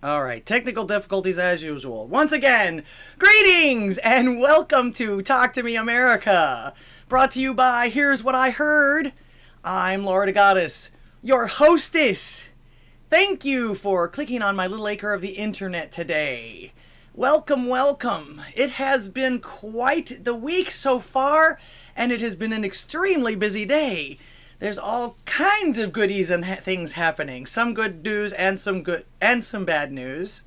All right, technical difficulties as usual. Once again, greetings and welcome to Talk to Me America. Brought to you by Here's What I Heard. I'm Lord Goddess, your hostess. Thank you for clicking on my little acre of the internet today. Welcome, welcome. It has been quite the week so far, and it has been an extremely busy day. There's all kinds of goodies and things happening. Some good news and some bad news.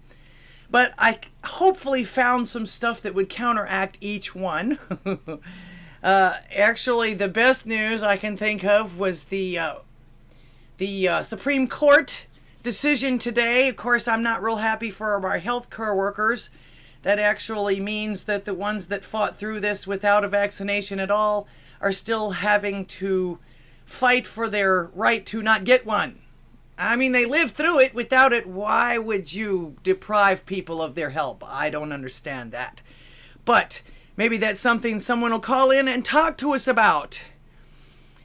But I hopefully found some stuff that would counteract each one. Actually, the best news I can think of was the Supreme Court decision today. Of course, I'm not real happy for our healthcare workers. That actually means that the ones that fought through this without a vaccination at all are still having to fight for their right to not get one. I mean, they lived through it. Without it, why would you deprive people of their help? I don't understand that. But maybe that's something someone will call in and talk to us about.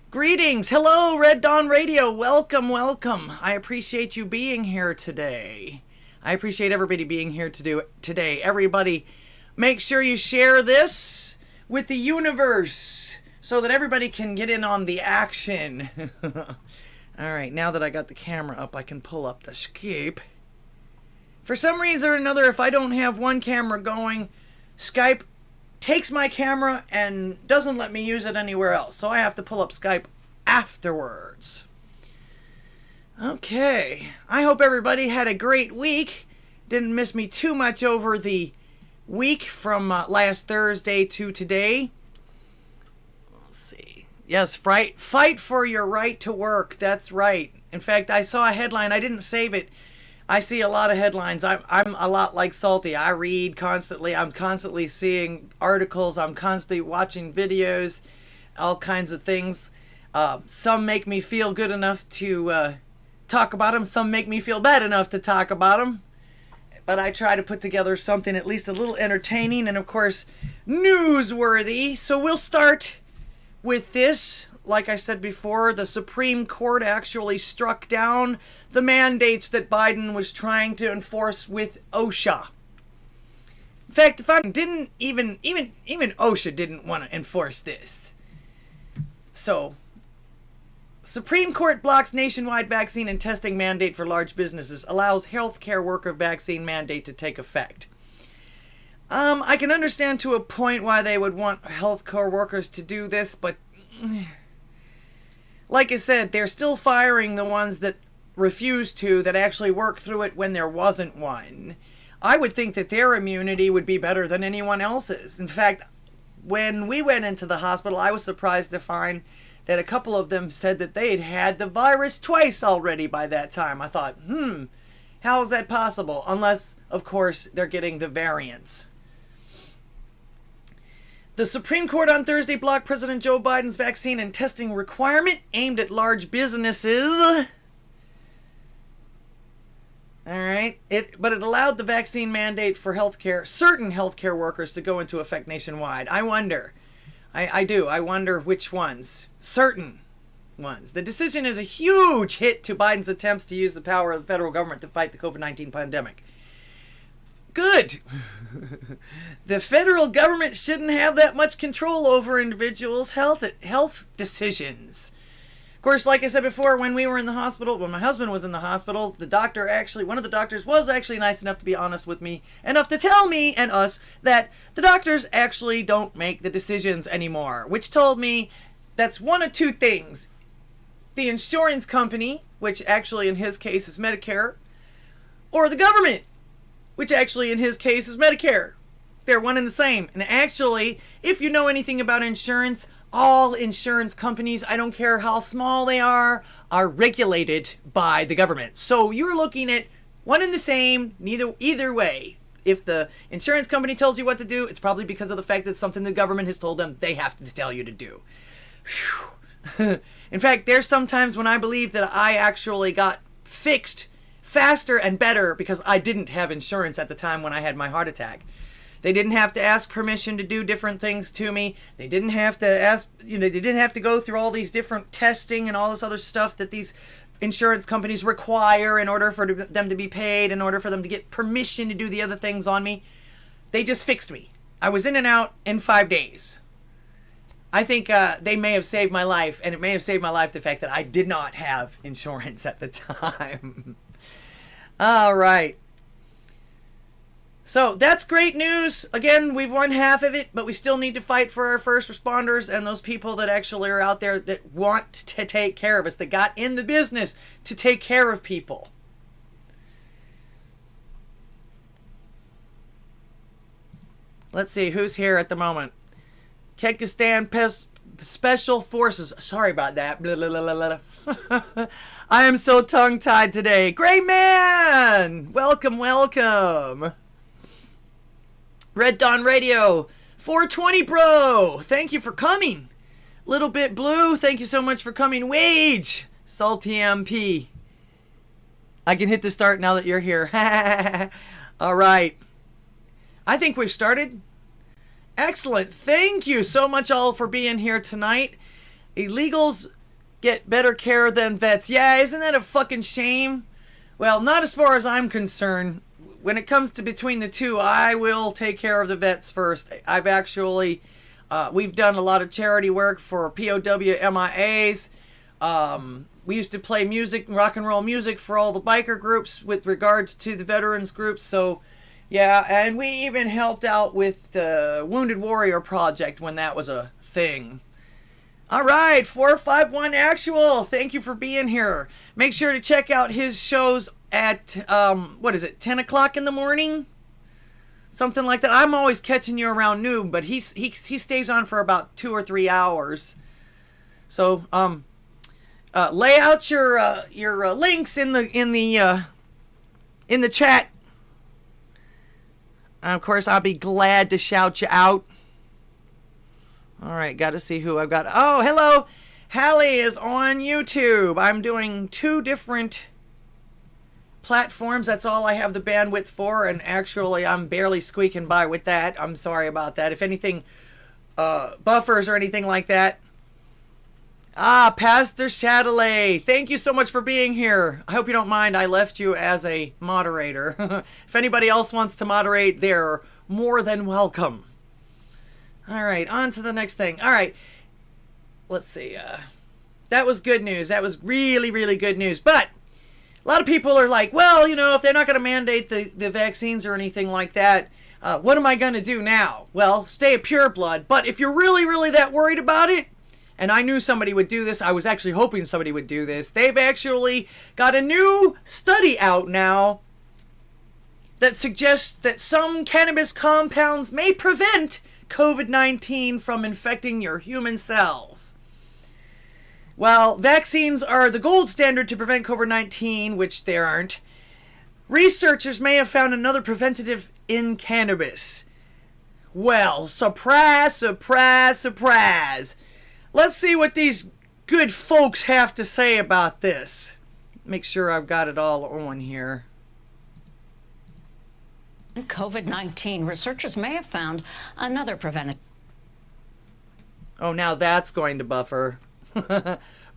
Greetings. Hello, Red Dawn Radio. Welcome, welcome. I appreciate you being here today. I appreciate everybody being here today. Everybody, make sure you share this with the universe, so that everybody can get in on the action. All right, now that I got the camera up, I can pull up the Skype. For some reason or another, if I don't have one camera going, Skype takes my camera and doesn't let me use it anywhere else. So I have to pull up Skype afterwards. Okay, I hope everybody had a great week. Didn't miss me too much over the week from last Thursday to today. Yes, fight for your right to work. That's right. In fact, I saw a headline. I didn't save it. I see a lot of headlines. I'm a lot like Salty. I read constantly. I'm constantly seeing articles. I'm constantly watching videos, all kinds of things. Some make me feel good enough to talk about them. Some make me feel bad enough to talk about them. But I try to put together something at least a little entertaining and, of course, newsworthy. So we'll start with this. Like I said before, the Supreme Court actually struck down the mandates that Biden was trying to enforce with OSHA. In fact, if I didn't even OSHA didn't want to enforce this. So, Supreme Court blocks nationwide vaccine and testing mandate for large businesses, allows healthcare worker vaccine mandate to take effect. I can understand to a point why they would want healthcare workers to do this, but like I said, they're still firing the ones that refuse to, that actually worked through it when there wasn't one. I would think that their immunity would be better than anyone else's. In fact, when we went into the hospital, I was surprised to find that a couple of them said that they'd had the virus twice already by that time. I thought, how is that possible? Unless, of course, they're getting the variants. The Supreme Court on Thursday blocked President Joe Biden's vaccine and testing requirement aimed at large businesses. All right. But it allowed the vaccine mandate for certain healthcare workers to go into effect nationwide. I wonder. I do. I wonder which ones. Certain ones. The decision is a huge hit to Biden's attempts to use the power of the federal government to fight the COVID-19 pandemic. Good. The federal government shouldn't have that much control over individuals' health decisions. Of course, like I said before, when we were in the hospital, when my husband was in the hospital, one of the doctors was actually nice enough to be honest with me, enough to tell me and us that the doctors actually don't make the decisions anymore, which told me that's one of two things. The insurance company, which actually in his case is Medicare, or the government, which actually in his case is Medicare. They're one and the same. And actually, if you know anything about insurance, all insurance companies, I don't care how small they are regulated by the government. So you're looking at one and the same, either way. If the insurance company tells you what to do, it's probably because of the fact that something the government has told them they have to tell you to do. In fact, there's sometimes when I believe that I actually got fixed faster and better because I didn't have insurance at the time when I had my heart attack. They didn't have to ask permission to do different things to me. They didn't have to they didn't have to go through all these different testing and all this other stuff that these insurance companies require in order for them to be paid, in order for them to get permission to do the other things on me. They just fixed me. I was in and out in 5 days. I think they may have saved my life, and it may have saved my life the fact that I did not have insurance at the time. All right. So that's great news. Again, we've won half of it, but we still need to fight for our first responders and those people that actually are out there that want to take care of us, that got in the business to take care of people. Let's see who's here at the moment. Kyrgyzstan Special Forces. Sorry about that. Blah, blah, blah, blah, blah. I am so tongue-tied today. Great man! Welcome, welcome. Red Dawn Radio. 420 bro. Thank you for coming. Little Bit Blue. Thank you so much for coming. Wage. Salty MP. I can hit the start now that you're here. All right. I think we've started. Excellent. Thank you so much all for being here tonight. Illegals get better care than vets. Yeah, isn't that a fucking shame? Well, not as far as I'm concerned. When it comes to between the two, I will take care of the vets first. I've actually, we've done a lot of charity work for POW MIAs. We used to play music, rock and roll music for all the biker groups with regards to the veterans groups. So, yeah, and we even helped out with the Wounded Warrior Project when that was a thing. All right, 451 Actual, thank you for being here. Make sure to check out his shows at, 10 o'clock in the morning? Something like that. I'm always catching you around noon, but he stays on for about 2 or 3 hours. So, lay out your links in the chat. Of course, I'll be glad to shout you out. All right, got to see who I've got. Oh, hello. Hallie is on YouTube. I'm doing 2 different platforms. That's all I have the bandwidth for, and actually I'm barely squeaking by with that. I'm sorry about that. If anything buffers or anything like that. Pastor Chatelet, thank you so much for being here. I hope you don't mind I left you as a moderator. If anybody else wants to moderate, they're more than welcome. All right, on to the next thing. All right, let's see. That was good news. That was really, really good news. But a lot of people are like, well, you know, if they're not going to mandate the vaccines or anything like that, what am I going to do now? Well, stay a pure blood. But if you're really, really that worried about it, and I knew somebody would do this, I was actually hoping somebody would do this, they've actually got a new study out now that suggests that some cannabis compounds may prevent COVID-19 from infecting your human cells. While vaccines are the gold standard to prevent COVID-19, which they aren't, researchers may have found another preventative in cannabis. Well, surprise, surprise, surprise. Let's see what these good folks have to say about this. Make sure I've got it all on here. COVID-19, researchers may have found another preventative. Oh, now that's going to buffer.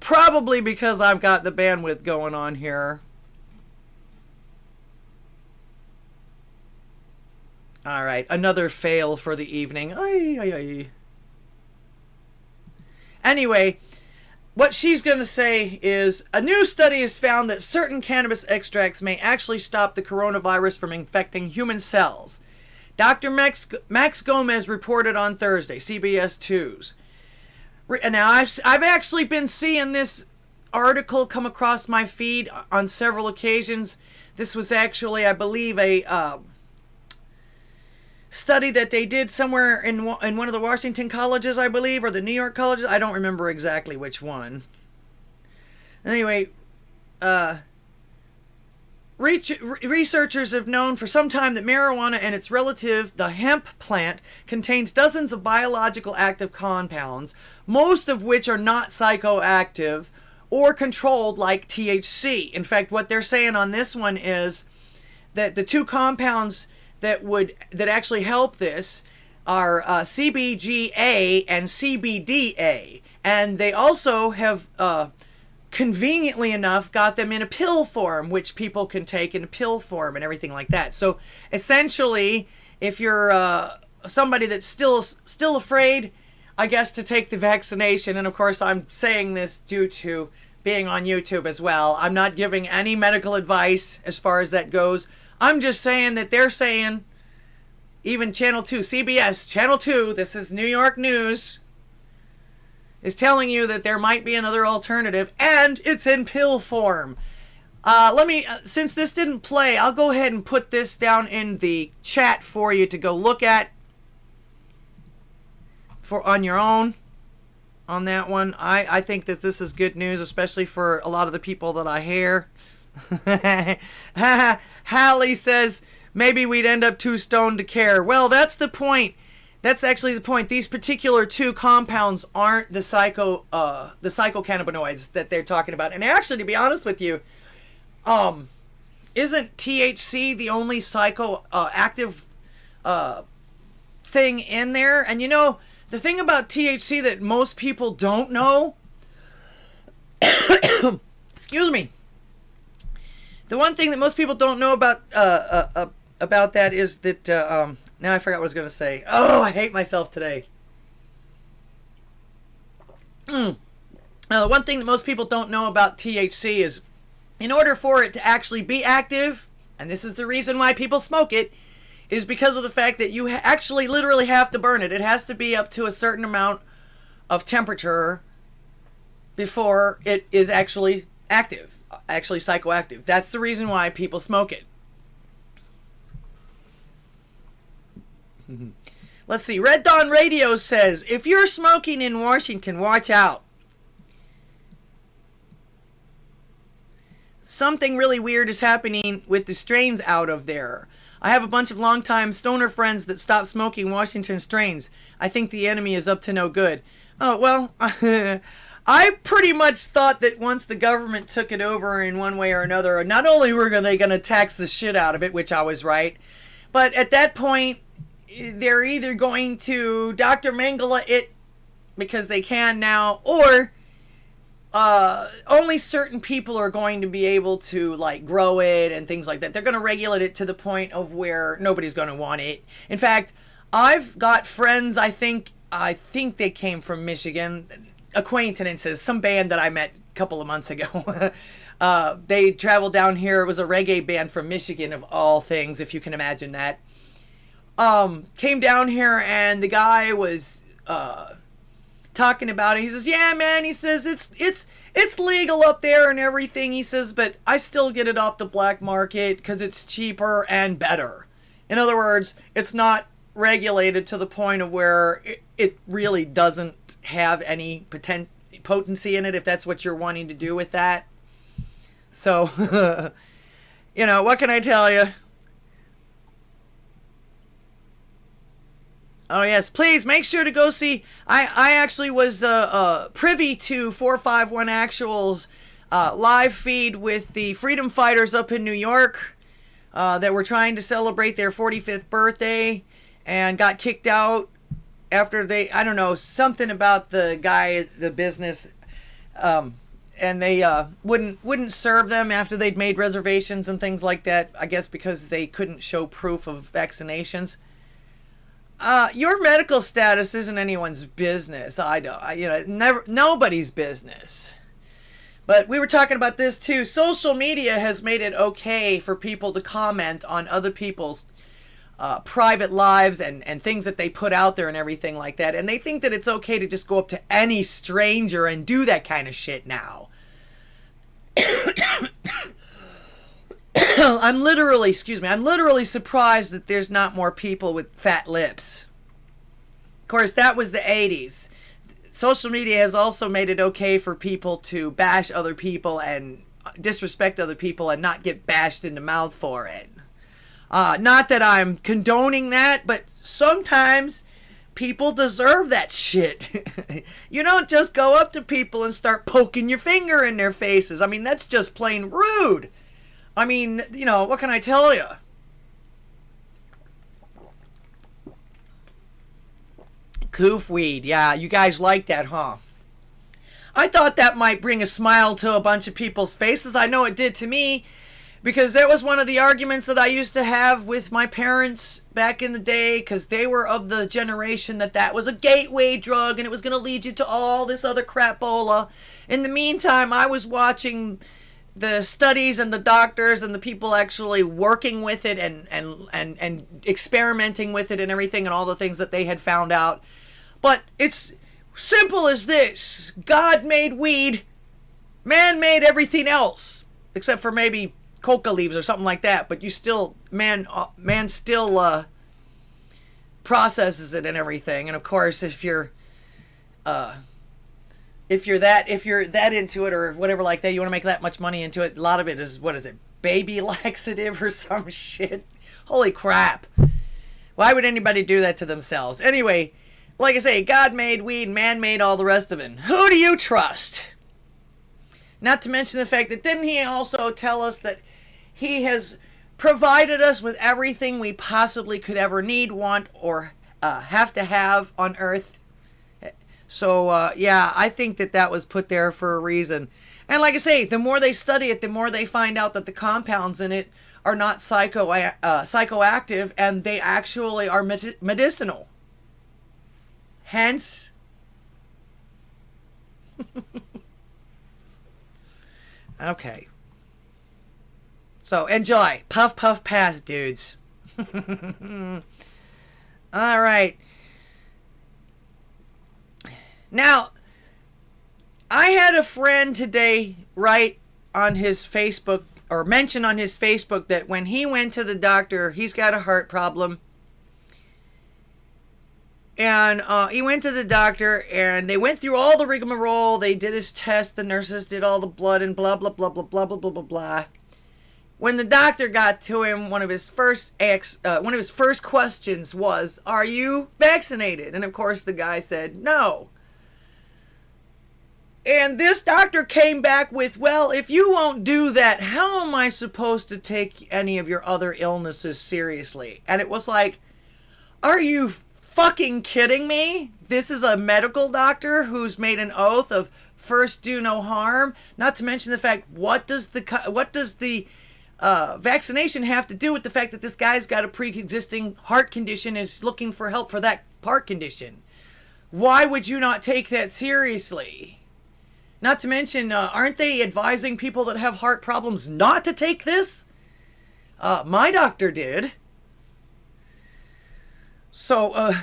Probably because I've got the bandwidth going on here. All right, another fail for the evening. Ay, ay, ay. Anyway, what she's going to say is, a new study has found that certain cannabis extracts may actually stop the coronavirus from infecting human cells. Dr. Max Gomez reported on Thursday, CBS 2's. Now, I've actually been seeing this article come across my feed on several occasions. This was actually, I believe, a study that they did somewhere in one of the Washington colleges, I believe, or the New York colleges. I don't remember exactly which one. Anyway, researchers have known for some time that marijuana and its relative, the hemp plant, contains dozens of biological active compounds, most of which are not psychoactive or controlled like THC. In fact, what they're saying on this one is that the 2 compounds that actually help this are CBGA and CBDA, and they also have conveniently enough got them in a pill form, which people can take in a pill form and everything like that. So essentially, if you're somebody that's still afraid, I guess, to take the vaccination, and of course I'm saying this due to being on YouTube as well. I'm not giving any medical advice as far as that goes. I'm just saying that they're saying, even Channel 2, CBS, Channel 2, this is New York news, is telling you that there might be another alternative, and it's in pill form. Since this didn't play, I'll go ahead and put this down in the chat for you to go look at on your own on that one. I think that this is good news, especially for a lot of the people that I hear. Hallie says, maybe we'd end up too stoned to care. Well, that's the point. That's actually the point. These particular 2 compounds aren't the psychocannabinoids that they're talking about. And actually, to be honest with you, isn't THC the only psychoactive thing in there? And you know, the thing about THC that most people don't know, excuse me, the one thing that most people don't know about that is that now I forgot what I was going to say. Oh, I hate myself today. One thing that most people don't know about THC is, in order for it to actually be active, and this is the reason why people smoke it, is because of the fact that you actually literally have to burn it. It has to be up to a certain amount of temperature before it is actually active, actually psychoactive. That's the reason why people smoke it. Let's see. Red Dawn Radio says, if you're smoking in Washington, watch out. Something really weird is happening with the strains out of there. I have a bunch of longtime stoner friends that stopped smoking Washington strains. I think the enemy is up to no good. Oh, well, I pretty much thought that once the government took it over in one way or another, not only were they going to tax the shit out of it, which I was right, but at that point, they're either going to Dr. Mengele it because they can now, or only certain people are going to be able to like grow it and things like that. They're going to regulate it to the point of where nobody's going to want it. In fact, I've got friends, I think they came from Michigan, acquaintances, some band that I met a couple of months ago. They traveled down here. It was a reggae band from Michigan, of all things, if you can imagine that. Came down here, and the guy was talking about it. He says, yeah, man, he says, it's legal up there and everything. He says, but I still get it off the black market because it's cheaper and better. In other words, it's not regulated to the point of where it really doesn't have any potency in it, if that's what you're wanting to do with that. So, you know, what can I tell you? Oh, yes. Please make sure to go see. I actually was privy to 451 Actual's live feed with the freedom fighters up in New York that were trying to celebrate their 45th birthday and got kicked out after they, I don't know, something about the guy, the business, and they wouldn't serve them after they'd made reservations and things like that, I guess because they couldn't show proof of vaccinations. Your medical status isn't anyone's business. Nobody's business. But we were talking about this too. Social media has made it okay for people to comment on other people's private lives and things that they put out there and everything like that. And they think that it's okay to just go up to any stranger and do that kind of shit now. I'm literally surprised that there's not more people with fat lips. Of course, that was the 80s. Social media has also made it okay for people to bash other people and disrespect other people and not get bashed in the mouth for it. Not that I'm condoning that, but sometimes people deserve that shit. You don't just go up to people and start poking your finger in their faces. I mean, that's just plain rude. I mean, you know, what can I tell you? Coof weed. Yeah, you guys like that, huh? I thought that might bring a smile to a bunch of people's faces. I know it did to me, because that was one of the arguments that I used to have with my parents back in the day, because they were of the generation that was a gateway drug and it was going to lead you to all this other crapola. In the meantime, I was watching the studies and the doctors and the people actually working with it and experimenting with it and everything and all the things that they had found out. But it's simple as this. God made weed. Man made everything else. Except for maybe coca leaves or something like that. But you still, man still processes it and everything. And of course, if you're that into it or whatever like that, you want to make that much money into it. A lot of it is, what is it, baby laxative or some shit. Holy crap. Why would anybody do that to themselves? Anyway, like I say, God made weed, man made all the rest of it. Who do you trust? Not to mention the fact that didn't he also tell us that he has provided us with everything we possibly could ever need, want, or have to have on Earth? So, yeah, I think that was put there for a reason. And like I say, the more they study it, the more they find out that the compounds in it are not psychoactive, and they actually are medicinal. Hence, okay. So, enjoy. Puff, puff, pass, dudes. All right. Now, I had a friend today write on his Facebook, or mention on his Facebook, that when he went to the doctor, he's got a heart problem. And he went to the doctor, and they went through all the rigmarole. They did his test. The nurses did all the blood and blah, blah, blah, blah, blah, blah, blah, blah, blah. When the doctor got to him, one of his first questions was, "Are you vaccinated?" And of course, the guy said, "No." And this doctor came back with, "Well, if you won't do that, how am I supposed to take any of your other illnesses seriously?" And it was like, are you fucking kidding me? This is a medical doctor who's made an oath of first do no harm. Not to mention the fact, what does the vaccination have to do with the fact that this guy's got a pre-existing heart condition, is looking for help for that heart condition? Why would you not take that seriously? Not to mention, aren't they advising people that have heart problems not to take this? My doctor did. So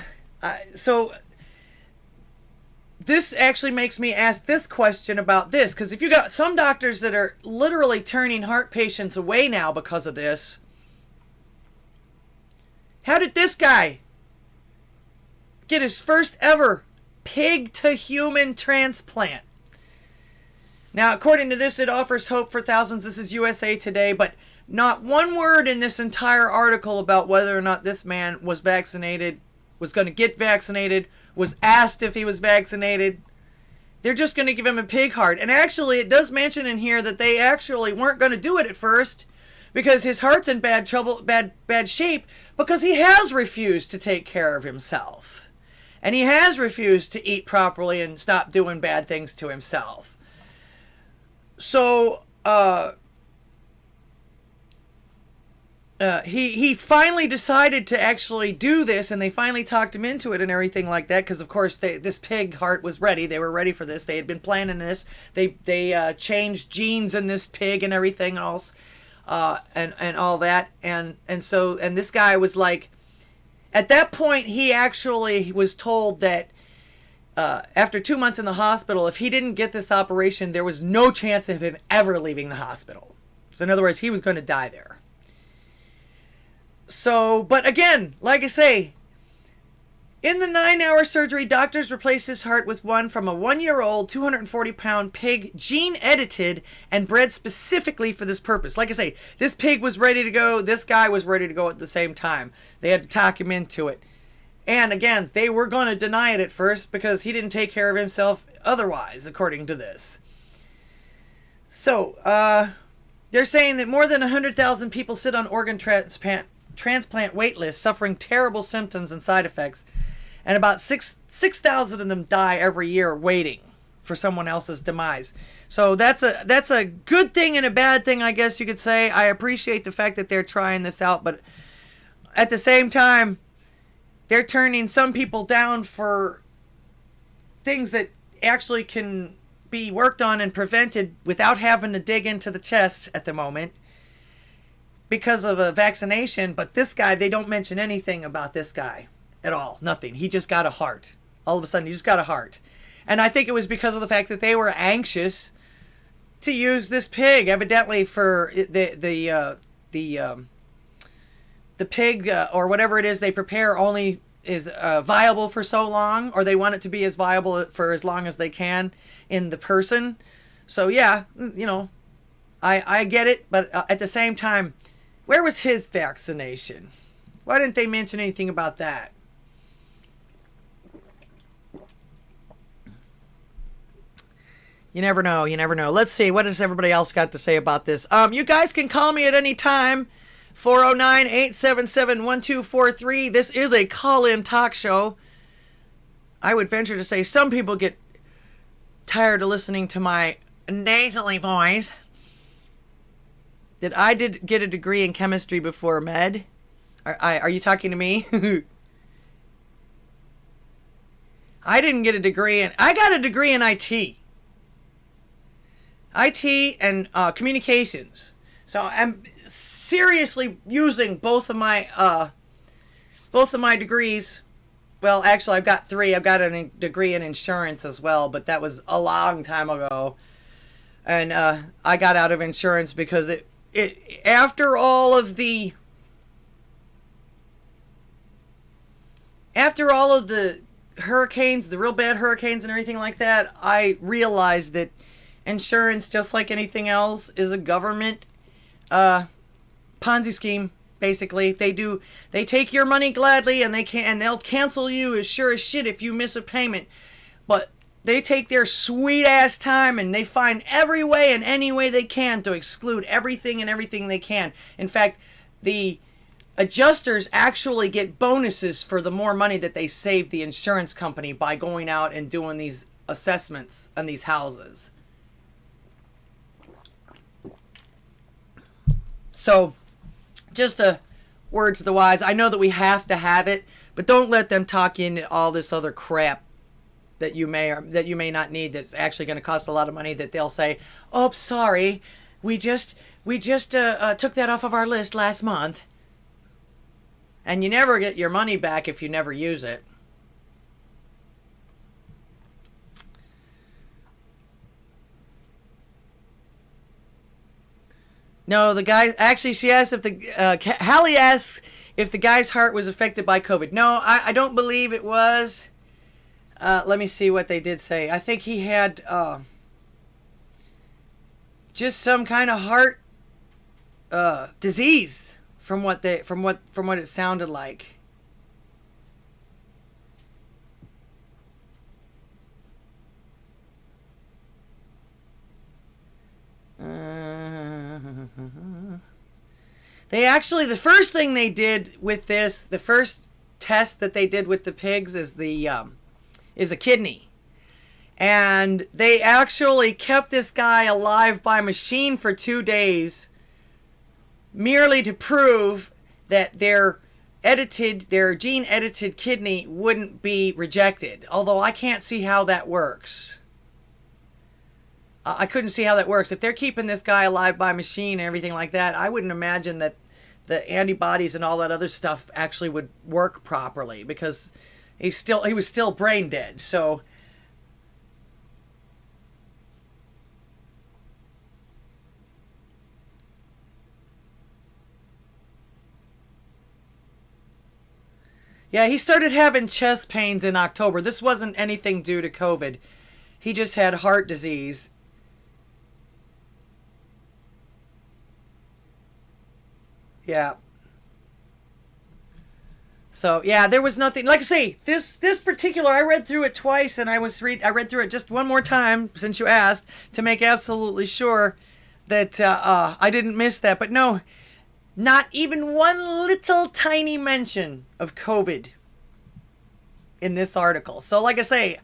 this actually makes me ask this question about this, because if you got some doctors that are literally turning heart patients away now because of this, how did this guy get his first ever pig to human transplant? Now, according to this, it offers hope for thousands. This is USA Today, but not one word in this entire article about whether or not this man was vaccinated, was going to get vaccinated, was asked if he was vaccinated. They're just going to give him a pig heart. And actually, it does mention in here that they actually weren't going to do it at first because his heart's in bad shape, because he has refused to take care of himself. And he has refused to eat properly and stop doing bad things to himself. So, he finally decided to actually do this, and they finally talked him into it and everything like that, because of course this pig heart was ready. They were ready for this. They had been planning this. They changed genes in this pig and everything else, and all that, and this guy was like, at that point he actually was told that after 2 months in the hospital, if he didn't get this operation, there was no chance of him ever leaving the hospital. So in other words, he was going to die there. So, but again, like I say, in the 9-hour surgery, doctors replaced his heart with one from a 1-year-old, 240-pound pig, gene-edited and bred specifically for this purpose. Like I say, this pig was ready to go. This guy was ready to go at the same time. They had to talk him into it. And again, they were going to deny it at first because he didn't take care of himself otherwise, according to this. So, they're saying that more than 100,000 people sit on organ transplant wait lists, suffering terrible symptoms and side effects, and about 6,000 of them die every year waiting. for someone else's demise. So that's a good thing and a bad thing, I guess you could say. I appreciate the fact that they're trying this out, but at the same time, they're turning some people down for things that actually can be worked on and prevented without having to dig into the chest at the moment because of a vaccination. But this guy, they don't mention anything about this guy at all. Nothing. He just got a heart. All of a sudden, he just got a heart. And I think it was because of the fact that they were anxious to use this pig, evidently for the pig or whatever it is they prepare only is viable for so long, or they want it to be as viable for as long as they can in the person. So yeah, you know, I get it, but at the same time, where was his vaccination? Why didn't they mention anything about that? You never know. You never know. Let's see. What has everybody else got to say about this? You guys can call me at any time. 409-877-1243. This is a call-in talk show. I would venture to say some people get tired of listening to my nasally voice. I did get a degree in chemistry before med. Are you talking to me? I didn't get a degree in... I got a degree in IT. IT and communications. So I'm seriously using both of my degrees. Well, actually, I've got 3. I've got a degree in insurance as well, but that was a long time ago. And I got out of insurance because it after all of the hurricanes, the real bad hurricanes and everything like that, I realized that insurance, just like anything else, is a government Ponzi scheme. Basically, they take your money gladly, and they'll cancel you as sure as shit if you miss a payment. But they take their sweet ass time, and they find every way and any way they can to exclude everything and everything they can. In fact, the adjusters actually get bonuses for the more money that they save the insurance company by going out and doing these assessments on these houses. So, just a word to the wise. I know that we have to have it, but don't let them talk you into all this other crap that you may not need. That's actually going to cost a lot of money. That they'll say, "Oh, sorry, we just took that off of our list last month," and you never get your money back if you never use it. No, the guy, actually, she asked if Hallie asks if the guy's heart was affected by COVID. No, I don't believe it was. Let me see what they did say. I think he had just some kind of heart disease from what it sounded like. They actually, the first thing they did with this, the first test that they did with the pigs is a kidney. And they actually kept this guy alive by machine for 2 days merely to prove that their gene edited kidney wouldn't be rejected. Although I can't see how that works. I couldn't see how that works. If they're keeping this guy alive by machine and everything like that, I wouldn't imagine that the antibodies and all that other stuff actually would work properly, because he was still brain dead. So yeah, he started having chest pains in October. This wasn't anything due to COVID. He just had heart disease. Yeah. So, yeah, there was nothing. Like I say, this particular, I read through it twice, and I read through it just one more time since you asked to make absolutely sure that I didn't miss that. But no, not even one little tiny mention of COVID in this article. So, like I say,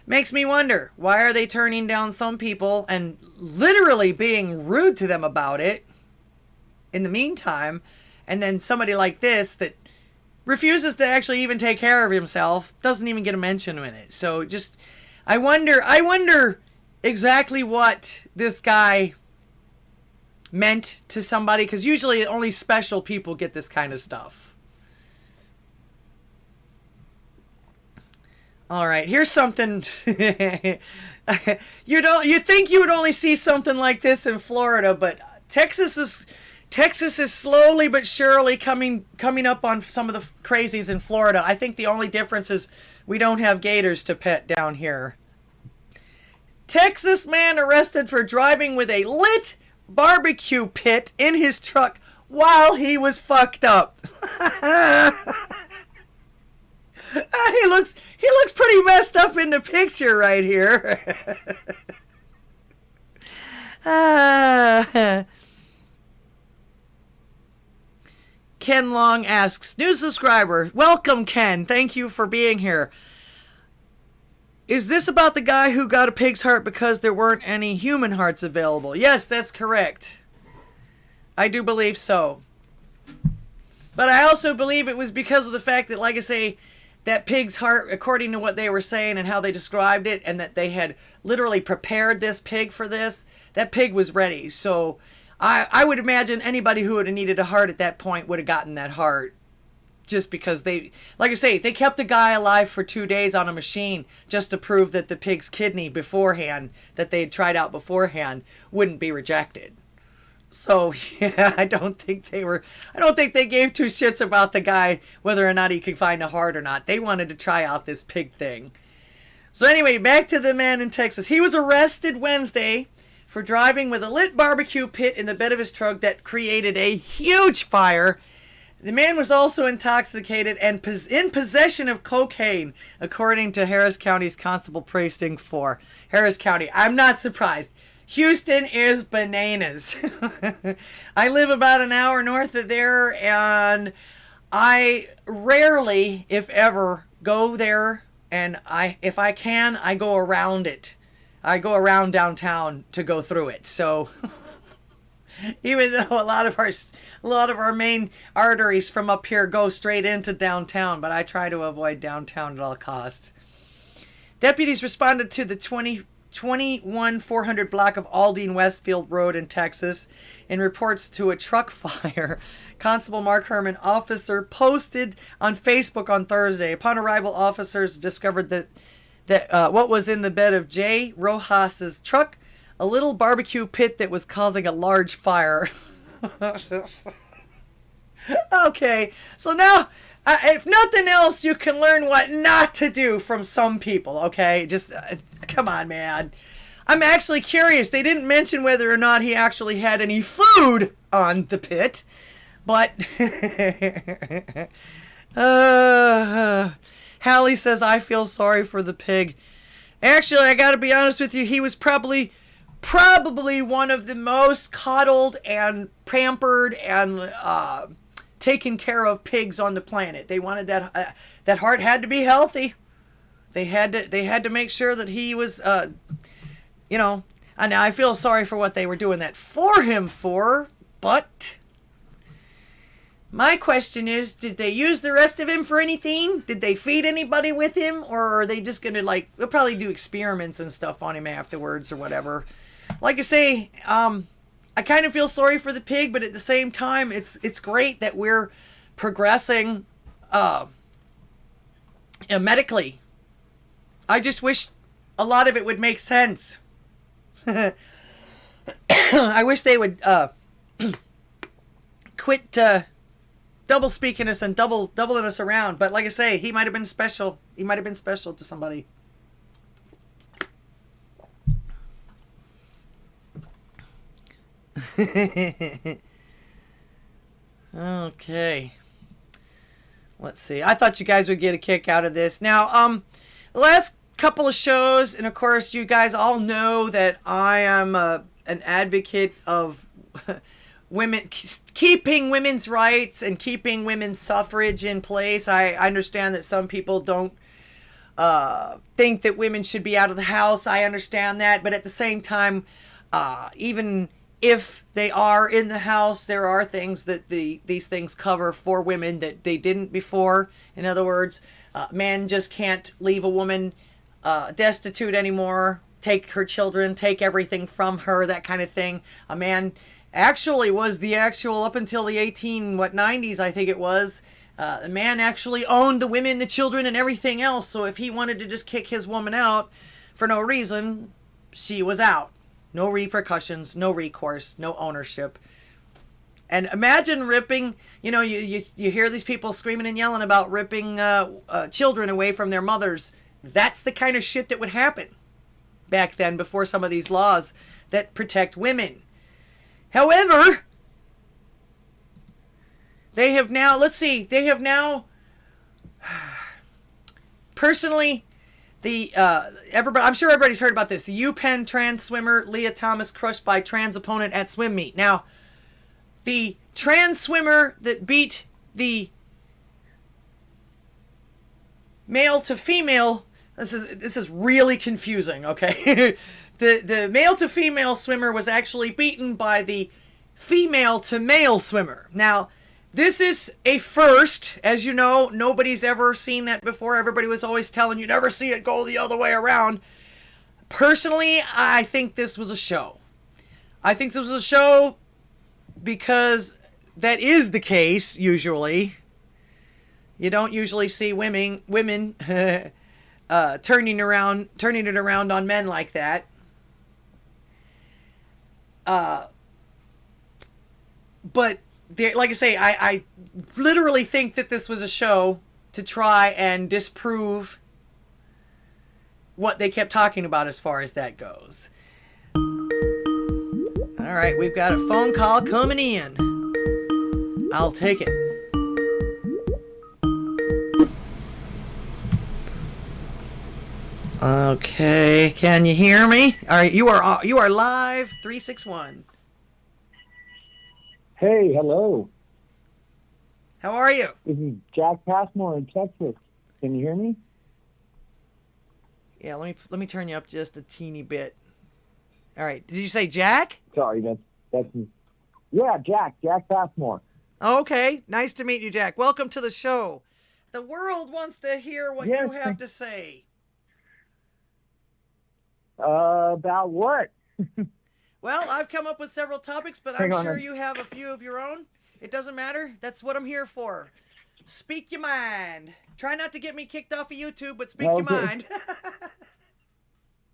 Makes me wonder, why are they turning down some people and literally being rude to them about it in the meantime, and then somebody like this that refuses to actually even take care of himself doesn't even get a mention in it. So just, I wonder exactly what this guy meant to somebody, because usually only special people get this kind of stuff. All right, here's something. You think you would only see something like this in Florida, but Texas is slowly but surely coming up on some of the crazies in Florida. I think the only difference is we don't have gators to pet down here. Texas man arrested for driving with a lit barbecue pit in his truck while he was fucked up. He looks pretty messed up in the picture right here. Ken Long asks, new subscriber, welcome Ken, thank you for being here. Is this about the guy who got a pig's heart because there weren't any human hearts available? Yes, that's correct. I do believe so. But I also believe it was because of the fact that, like I say, that pig's heart, according to what they were saying and how they described it, and that they had literally prepared this pig for this, that pig was ready. So I would imagine anybody who would have needed a heart at that point would have gotten that heart. Just because they, like I say, they kept the guy alive for 2 days on a machine just to prove that the pig's kidney beforehand, that they had tried out beforehand, wouldn't be rejected. So, yeah, I don't think they gave two shits about the guy, whether or not he could find a heart or not. They wanted to try out this pig thing. So anyway, back to the man in Texas. He was arrested Wednesday for driving with a lit barbecue pit in the bed of his truck that created a huge fire. The man was also intoxicated and in possession of cocaine, according to Harris County's Constable Precinct 4. Harris County, I'm not surprised. Houston is bananas. I live about an hour north of there, and I rarely, if ever, go there. And if I can, I go around it. I go around downtown to go through it. So even though a lot of our main arteries from up here go straight into downtown, but I try to avoid downtown at all costs. Deputies responded to the 21400 block of Aldine Westfield Road in Texas in reports to a truck fire. Constable Mark Herman, officer, posted on Facebook on Thursday. Upon arrival, officers discovered that what was in the bed of Jay Rojas's truck, a little barbecue pit that was causing a large fire. Okay, so now, if nothing else, you can learn what not to do from some people, okay? Just, come on, man. I'm actually curious. They didn't mention whether or not he actually had any food on the pit, but Hallie says, I feel sorry for the pig. Actually, I gotta be honest with you, he was probably one of the most coddled and pampered and taken care of pigs on the planet. They wanted that heart had to be healthy. They had to make sure that he was, and I feel sorry for what they were doing that for him for, but my question is, did they use the rest of him for anything? Did they feed anybody with him? Or are they just going to, they'll probably do experiments and stuff on him afterwards or whatever. Like I say, I kind of feel sorry for the pig, but at the same time, it's great that we're progressing medically. I just wish a lot of it would make sense. I wish they would quit double speaking us and doubling us around. But like I say, he might have been special. He might have been special to somebody. Okay. Let's see. I thought you guys would get a kick out of this. Now, the last couple of shows, and of course you guys all know that I am an advocate of women, keeping women's rights and keeping women's suffrage in place. I understand that some people don't think that women should be out of the house. I understand that, but at the same time, even if they are in the house, there are things that these things cover for women that they didn't before. In other words, men just can't leave a woman destitute anymore, take her children, take everything from her, that kind of thing. A man actually was the actual, up until the 90s, I think it was, the man actually owned the women, the children, and everything else. So if he wanted to just kick his woman out for no reason, she was out. No repercussions, no recourse, no ownership. And imagine ripping, you hear these people screaming and yelling about ripping children away from their mothers. That's the kind of shit that would happen back then, before some of these laws that protect women. However, they have now, personally, everybody, I'm sure everybody's heard about this. The UPenn trans swimmer Leah Thomas crushed by trans opponent at swim meet. Now, the trans swimmer that beat the male to female, this is really confusing, okay? The male to female swimmer was actually beaten by the female to male swimmer. Now, this is a first. As you know, nobody's ever seen that before. Everybody was always telling you never see it go the other way around. Personally, I think this was a show. I think this was a show because that is the case usually. You don't usually see women turning it around on men like that. But like I say, I literally think that this was a show to try and disprove what they kept talking about as far as that goes. All right, we've got a phone call coming in. I'll take it. Okay, can you hear me? All right, you are live. 361. Hey, hello. How are you? This is Jack Passmore in Texas. Can you hear me? Yeah, let me turn you up just a teeny bit. All right. Did you say Jack? Sorry, that's me. Yeah, Jack Passmore. Okay, nice to meet you, Jack. Welcome to the show. The world wants to hear what you have to say. About what? Well, I've come up with several topics, but I'm sure you have a few of your own. It doesn't matter. That's what I'm here for. Speak your mind. Try not to get me kicked off of YouTube, but speak your mind.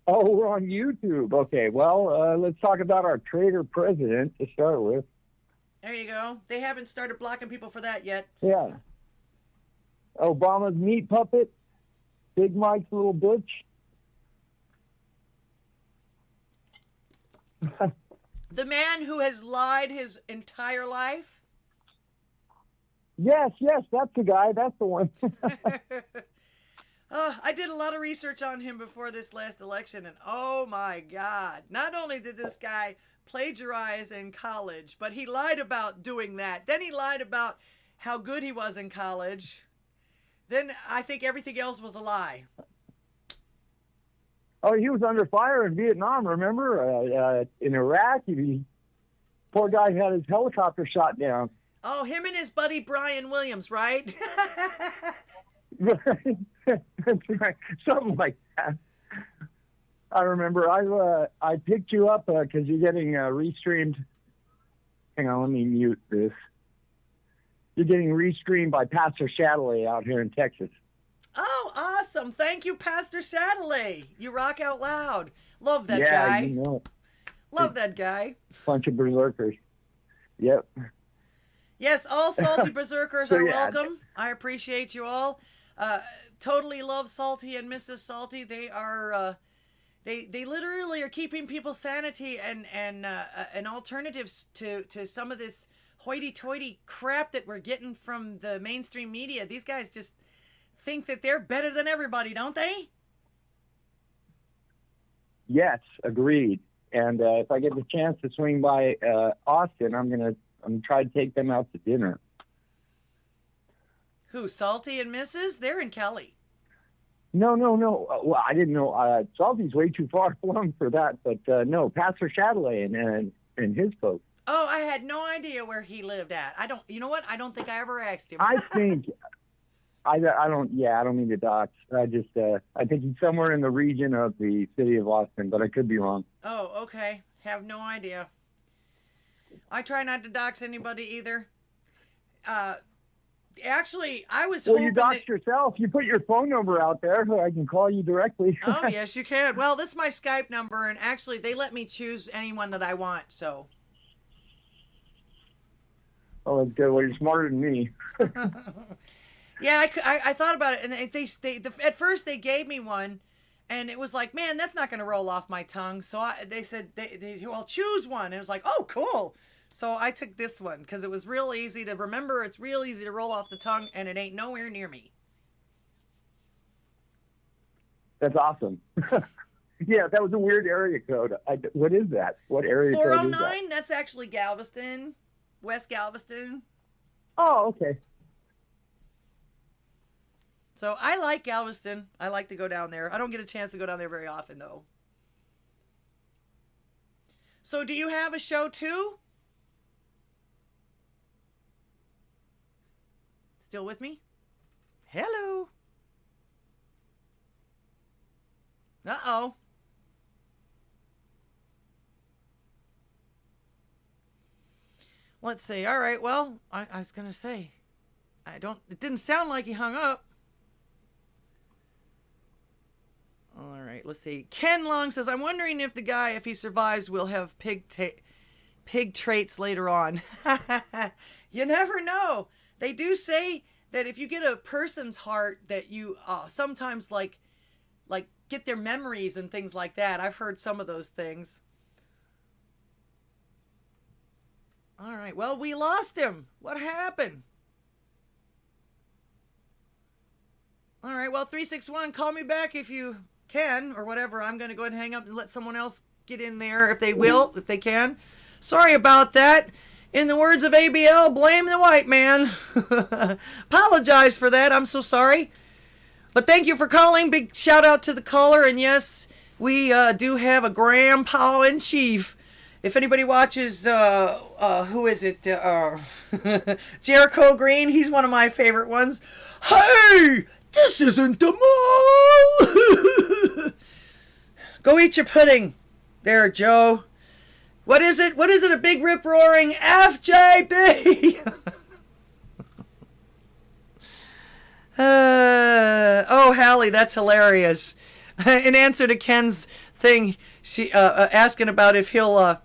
Oh, we're on YouTube. Okay, well, let's talk about our traitor president to start with. There you go. They haven't started blocking people for that yet. Yeah. Obama's meat puppet. Big Mike's little bitch. The man who has lied his entire life? Yes, that's the guy. That's the one. I did a lot of research on him before this last election, and oh my God. Not only did this guy plagiarize in college, but he lied about doing that. Then he lied about how good he was in college. Then I think everything else was a lie. Oh, he was under fire in Vietnam, remember? In Iraq, poor guy had his helicopter shot down. Oh, him and his buddy Brian Williams, right? That's right. Something like that. I remember I picked you up because you're getting restreamed. Hang on, let me mute this. You're getting restreamed by Pastor Shadley out here in Texas. Oh, awesome. Thank you, Pastor Shadley. You rock out loud. Love that guy. Yeah, you know it. Love that guy. Bunch of berserkers. Yep. Yes, all salty berserkers are welcome. I appreciate you all. Totally love Salty and Mrs. Salty. They are, they literally are keeping people's sanity and alternatives to some of this hoity-toity crap that we're getting from the mainstream media. These guys just think that they're better than everybody, don't they? Yes, agreed. And if I get the chance to swing by Austin, I'm gonna try to take them out to dinner. Who, Salty and Mrs.? They're in Cali. No, no, no. Well, I didn't know. Salty's way too far along for that. But no, Pastor Chatelet and his folks. Oh, I had no idea where he lived at. I don't. You know what? I don't think I ever asked him. I think. I don't. Yeah, I don't mean to dox. I think he's somewhere in the region of the city of Austin, but I could be wrong. Oh, okay. Have no idea. I try not to dox anybody either. Actually, I was Well, hoping you doxed yourself. You put your phone number out there so I can call you directly. Oh, yes, you can. Well, this is my Skype number, and actually, they let me choose anyone that I want, so. Oh, that's good. Well, you're smarter than me. Yeah, I thought about it, and at first they gave me one, and it was like, man, that's not going to roll off my tongue. So they said, well, choose one. And it was like, oh, cool. So I took this one because it was real easy to remember. It's real easy to roll off the tongue, and it ain't nowhere near me. That's awesome. Yeah, that was a weird area code. What is that? What area code is that? 409, that's actually Galveston, West Galveston. Oh, okay. So I like Galveston. I like to go down there. I don't get a chance to go down there very often, though. So do you have a show, too? Still with me? Hello? Uh-oh. Let's see. All right, well, I was going to say, it didn't sound like he hung up. All right, let's see. Ken Long says, I'm wondering if the guy, if he survives, will have pig traits later on. You never know. They do say that if you get a person's heart, that you sometimes like get their memories and things like that. I've heard some of those things. All right, well, we lost him. What happened? All right, well, 361, call me back if you can, or whatever. I'm going to go ahead and hang up and let someone else get in there if they will, if they can. Sorry about that. In the words of ABL, blame the white man. Apologize for that. I'm so sorry. But thank you for calling. Big shout out to the caller. And yes, we do have a grandpa in chief. If anybody watches, who is it? Jericho Green. He's one of my favorite ones. Hey, this isn't the mall. Go eat your pudding there, Joe. What is it? What is it? A big rip roaring FJB. Oh, Hallie, that's hilarious. In answer to Ken's thing, she asking about if he'll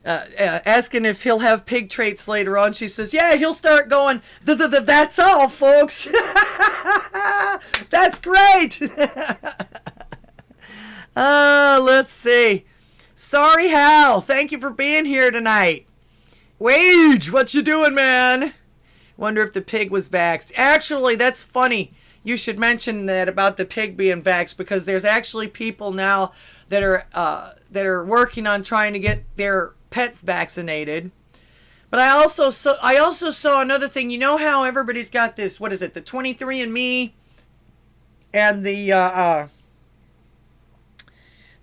asking if he'll have pig traits later on. She says, yeah, he'll start going, that's all, folks. That's great. Let's see. Sorry, Hal. Thank you for being here tonight. Wage, what you doing, man? Wonder if the pig was vaxxed. Actually, that's funny. You should mention that about the pig being vaxxed, because there's actually people now that are working on trying to get their pets vaccinated. But I also saw another thing. You know how everybody's got this, what is it, the 23andMe and the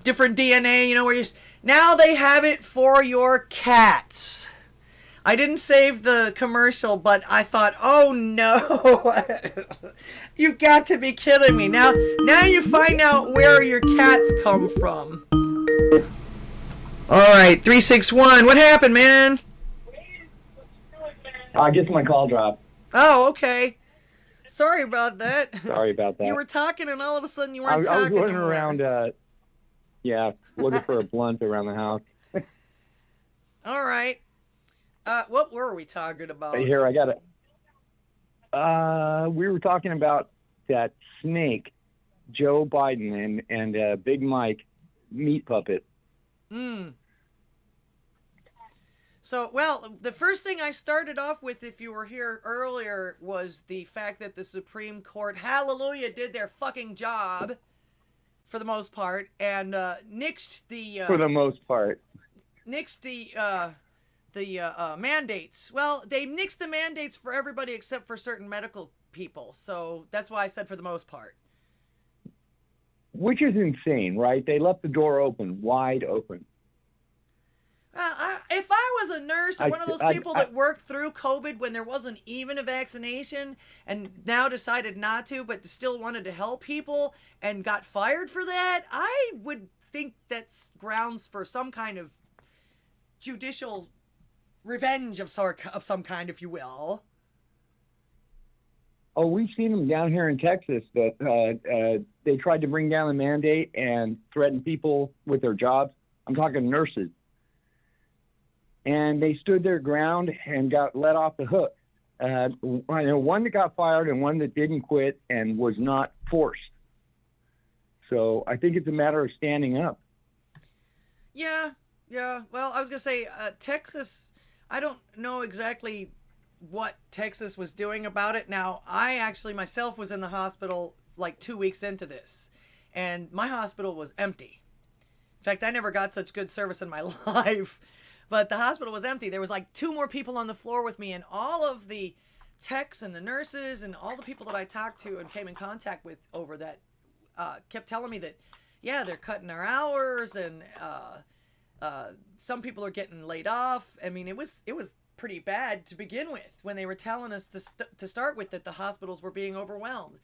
different DNA, you know, where now they have it for your cats. I didn't save the commercial, but I thought, oh no, you've got to be kidding me. Now you find out where your cats come from. All right, 361, what happened, man? I guess my call dropped. Oh, okay. Sorry about that. Sorry about that. You were talking, and all of a sudden you weren't I was talking. running around, looking for a blunt around the house. All right. What were we talking about? Here, I got it. We were talking about that snake, Joe Biden, and Big Mike, meat puppet. So, well, the first thing I started off with, if you were here earlier, was the fact that the Supreme Court, hallelujah, did their fucking job, for the most part, and nixed the... for the most part. Nixed the mandates. Well, they nixed the mandates for everybody except for certain medical people. So that's why I said for the most part. Which is insane, right? They left the door open, wide open. If I was a nurse or one of those people that worked through COVID when there wasn't even a vaccination and now decided not to, but still wanted to help people and got fired for that, I would think that's grounds for some kind of judicial revenge of some kind, if you will. Oh, we've seen them down here in Texas that they tried to bring down the mandate and threaten people with their jobs. I'm talking nurses. And they stood their ground and got let off the hook. I know one that got fired and one that didn't quit and was not forced. So I think it's a matter of standing up. Yeah. Well, I was going to say, Texas, I don't know exactly what Texas was doing about it. Now, I actually myself was in the hospital like 2 weeks into this, and my hospital was empty. In fact, I never got such good service in my life. But the hospital was empty. There was like 2 more people on the floor with me, and all of the techs and the nurses and all the people that I talked to and came in contact with over that kept telling me that, yeah, they're cutting our hours, and some people are getting laid off. I mean, it was pretty bad to begin with when they were telling us to start with that the hospitals were being overwhelmed,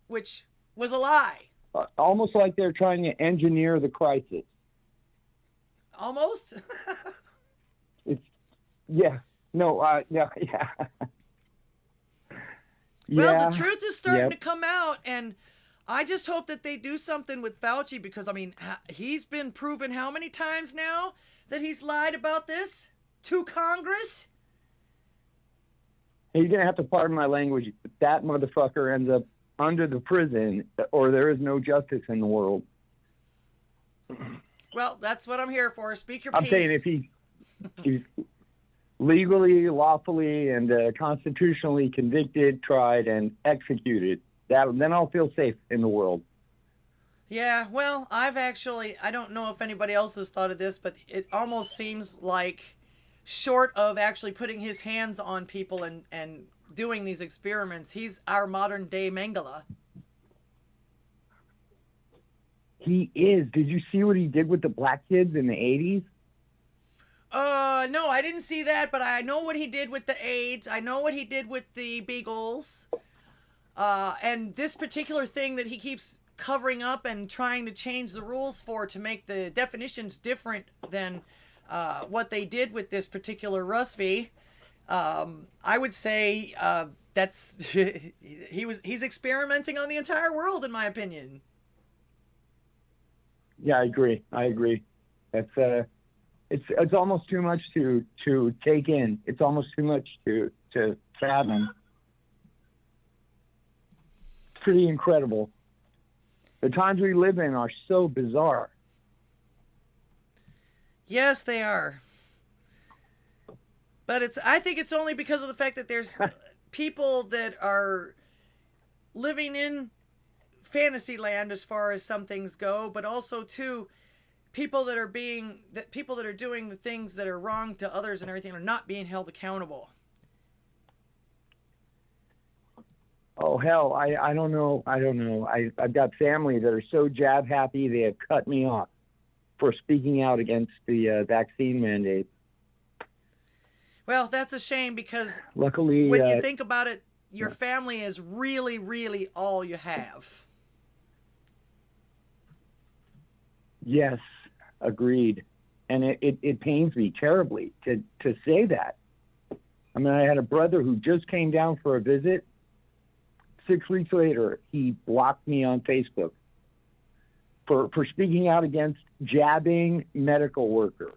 which was a lie. Almost like they're trying to engineer the crisis. Almost. Yeah. Well, the truth is starting to come out, and I just hope that they do something with Fauci, because I mean, he's been proven how many times now that he's lied about this to Congress. He's gonna have to pardon my language. That motherfucker ends up under the prison, or there is no justice in the world. Well, that's what I'm here for. Speak your I'm piece. saying if he's legally, lawfully, and constitutionally convicted, tried, and executed, then I'll feel safe in the world. Yeah, well, I don't know if anybody else has thought of this, but it almost seems like, short of actually putting his hands on people and doing these experiments, he's our modern day Mengele. He is. Did you see what he did with the black kids in the 80s? No, I didn't see that, but I know what he did with the AIDS. I know what he did with the Beagles. And this particular thing that he keeps covering up and trying to change the rules for to make the definitions different than what they did with this particular Rusvy. I would say that's he's experimenting on the entire world, in my opinion. Yeah, I agree. It's almost too much to take in. It's almost too much to fathom. It's pretty incredible. The times we live in are so bizarre. Yes, they are. But I think it's only because of the fact that there's people that are living in fantasy land as far as some things go, but also too people that are doing the things that are wrong to others and everything are not being held accountable. Oh hell, I don't know. I've got family that are so jab happy they have cut me off for speaking out against the vaccine mandate. Well, that's a shame, because luckily, when you think about it, your family is really, really all you have. Yes, agreed. And it pains me terribly to say that. I mean, I had a brother who just came down for a visit. 6 weeks later, he blocked me on Facebook for speaking out against jabbing medical workers.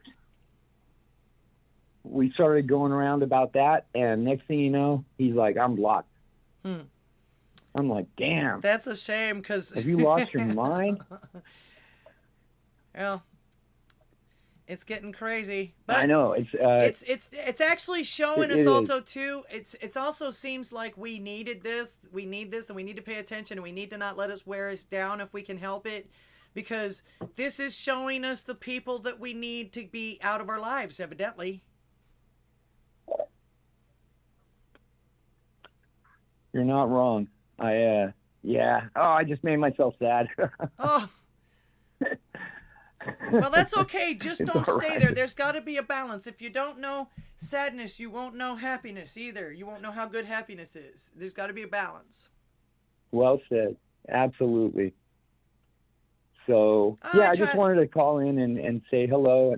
We started going around about that, and next thing you know, he's like, I'm blocked. I'm like, damn. That's a shame, because... Have you lost your mind? Well, it's getting crazy. But I know. It's actually showing us also, too. It's also seems like we needed this. We need this, and we need to pay attention, and we need to not let us wear us down if we can help it. Because this is showing us the people that we need to be out of our lives, evidently. You're not wrong. Yeah. Oh, I just made myself sad. Oh, well, that's okay. Just It's don't all stay right. there. There's got to be a balance. If you don't know sadness, you won't know happiness either. You won't know how good happiness is. There's got to be a balance. Well said. Absolutely. So, yeah, I just wanted to call in and say hello.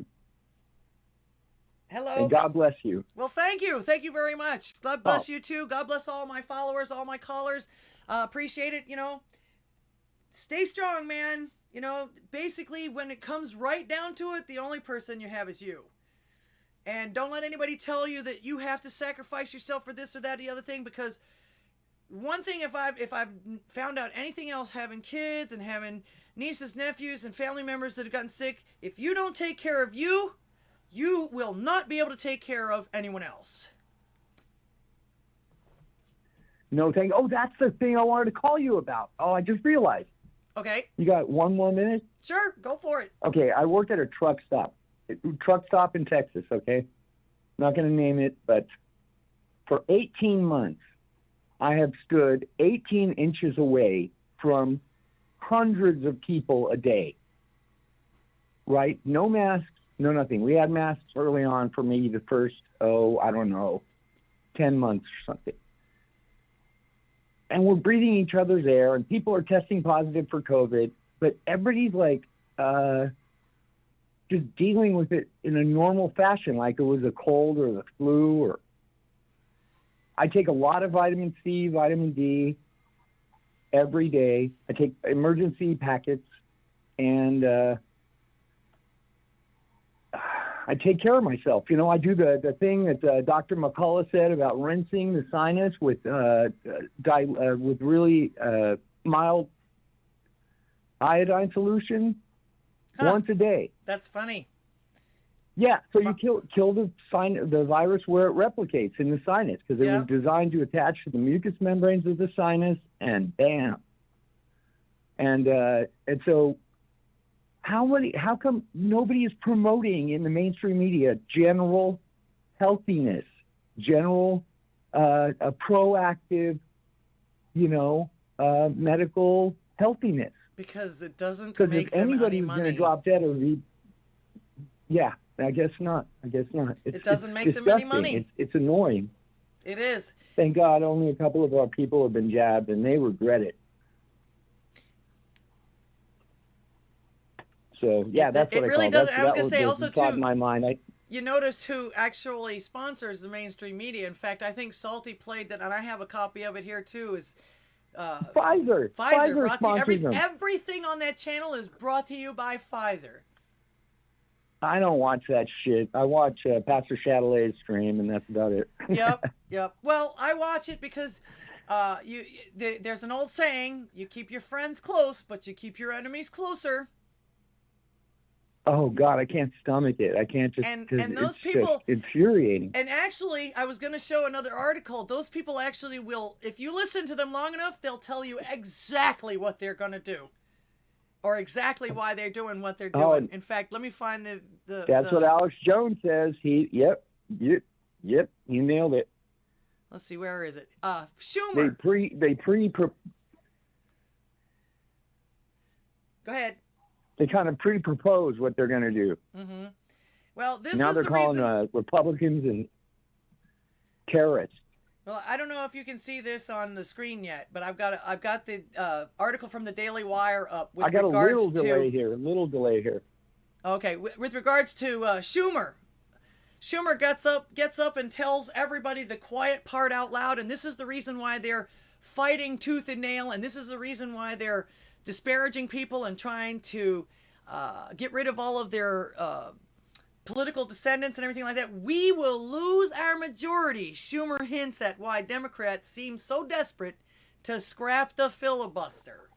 Hello. And God bless you. Well, thank you. Thank you very much. God bless you too. God bless all my followers, all my callers. Appreciate it. Stay strong, man. Basically, when it comes right down to it, the only person you have is you. And don't let anybody tell you that you have to sacrifice yourself for this or that or the other thing, because one thing, if I've found out anything else, having kids and having nieces, nephews, and family members that have gotten sick, if you don't take care of you, you will not be able to take care of anyone else. No, thank you. Oh, that's the thing I wanted to call you about. Oh, I just realized. Okay. You got 1 more minute? Sure, go for it. Okay, I worked at a truck stop in Texas, okay? I'm not going to name it, but for 18 months, I have stood 18 inches away from hundreds of people a day, right? No masks, no nothing. We had masks early on for maybe the first, 10 months or something. And we're breathing each other's air, and people are testing positive for COVID, but everybody's like just dealing with it in a normal fashion, like it was a cold or the flu. Or I take a lot of vitamin C, vitamin D every day. I take emergency packets, and I take care of myself. I do the thing that Dr. McCullough said about rinsing the sinus with really mild iodine solution once a day. That's funny. Yeah, so you kill the virus where it replicates in the sinus, because it was designed to attach to the mucous membranes of the sinus, and bam. And so how come nobody is promoting in the mainstream media general healthiness, general a proactive, medical healthiness? Because it doesn't Because make if them anybody any was going money. to drop dead, it would be, I guess not. It doesn't make them disgusting. any money. It's annoying. It is. Thank God only a couple of our people have been jabbed, and they regret it. So, that's what I really call does. it. I was going to say also, too, in my mind. You notice who actually sponsors the mainstream media. In fact, I think Salty played that, and I have a copy of it here, too, is Pfizer. Pfizer sponsors them. Everything on that channel is brought to you by Pfizer. I don't watch that shit. I watch Pastor Chatelet's stream, and that's about it. Yep. Well, I watch it because there's an old saying: you keep your friends close, but you keep your enemies closer. Oh God, I can't stomach it. I can't just. And those people, just infuriating. And actually, I was going to show another article. Those people actually will, if you listen to them long enough, they'll tell you exactly what they're going to do, or exactly why they're doing what they're doing. In fact, let me find the. That's what Alex Jones says. Yep, he nailed it. Let's see, where is it? Schumer. Go ahead. They kind of pre-propose what they're going to do. Mm-hmm. Well, now they're calling Republicans and terrorists. Well, I don't know if you can see this on the screen yet, but I've got the article from the Daily Wire up. I got a little delay here. Okay, with regards to Schumer. Schumer gets up and tells everybody the quiet part out loud, and this is the reason why they're fighting tooth and nail, and this is the reason why they're disparaging people and trying to get rid of all of their political descendants and everything like that. We will lose our majority. Schumer hints at why Democrats seem so desperate to scrap the filibuster.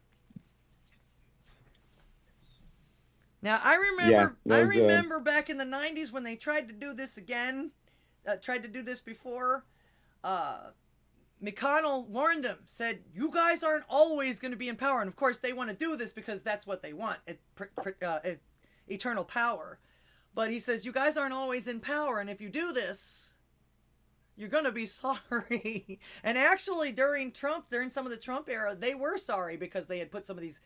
Now, I remember back in the 90s when they tried to do this again, tried to do this before, McConnell warned them, said, you guys aren't always going to be in power. And of course, they want to do this because that's what they want, eternal power. But he says, you guys aren't always in power. And if you do this, You're going to be sorry. And actually, during some of the Trump era, they were sorry because they had put some of these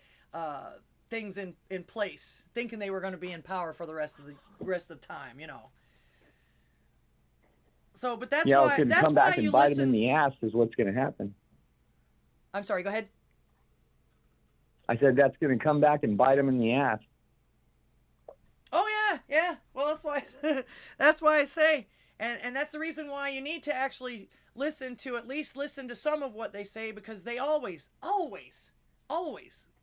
things in place, thinking they were going to be in power for the rest of the time, you know. So, but that's Yeah, why it's going to that's come why back and you bite listen. them in the ass is what's going to happen. I'm sorry. Go ahead. I said that's going to come back and bite them in the ass. Oh yeah. Well, that's why that's why I say, and that's the reason why you need to actually at least listen to some of what they say, because they always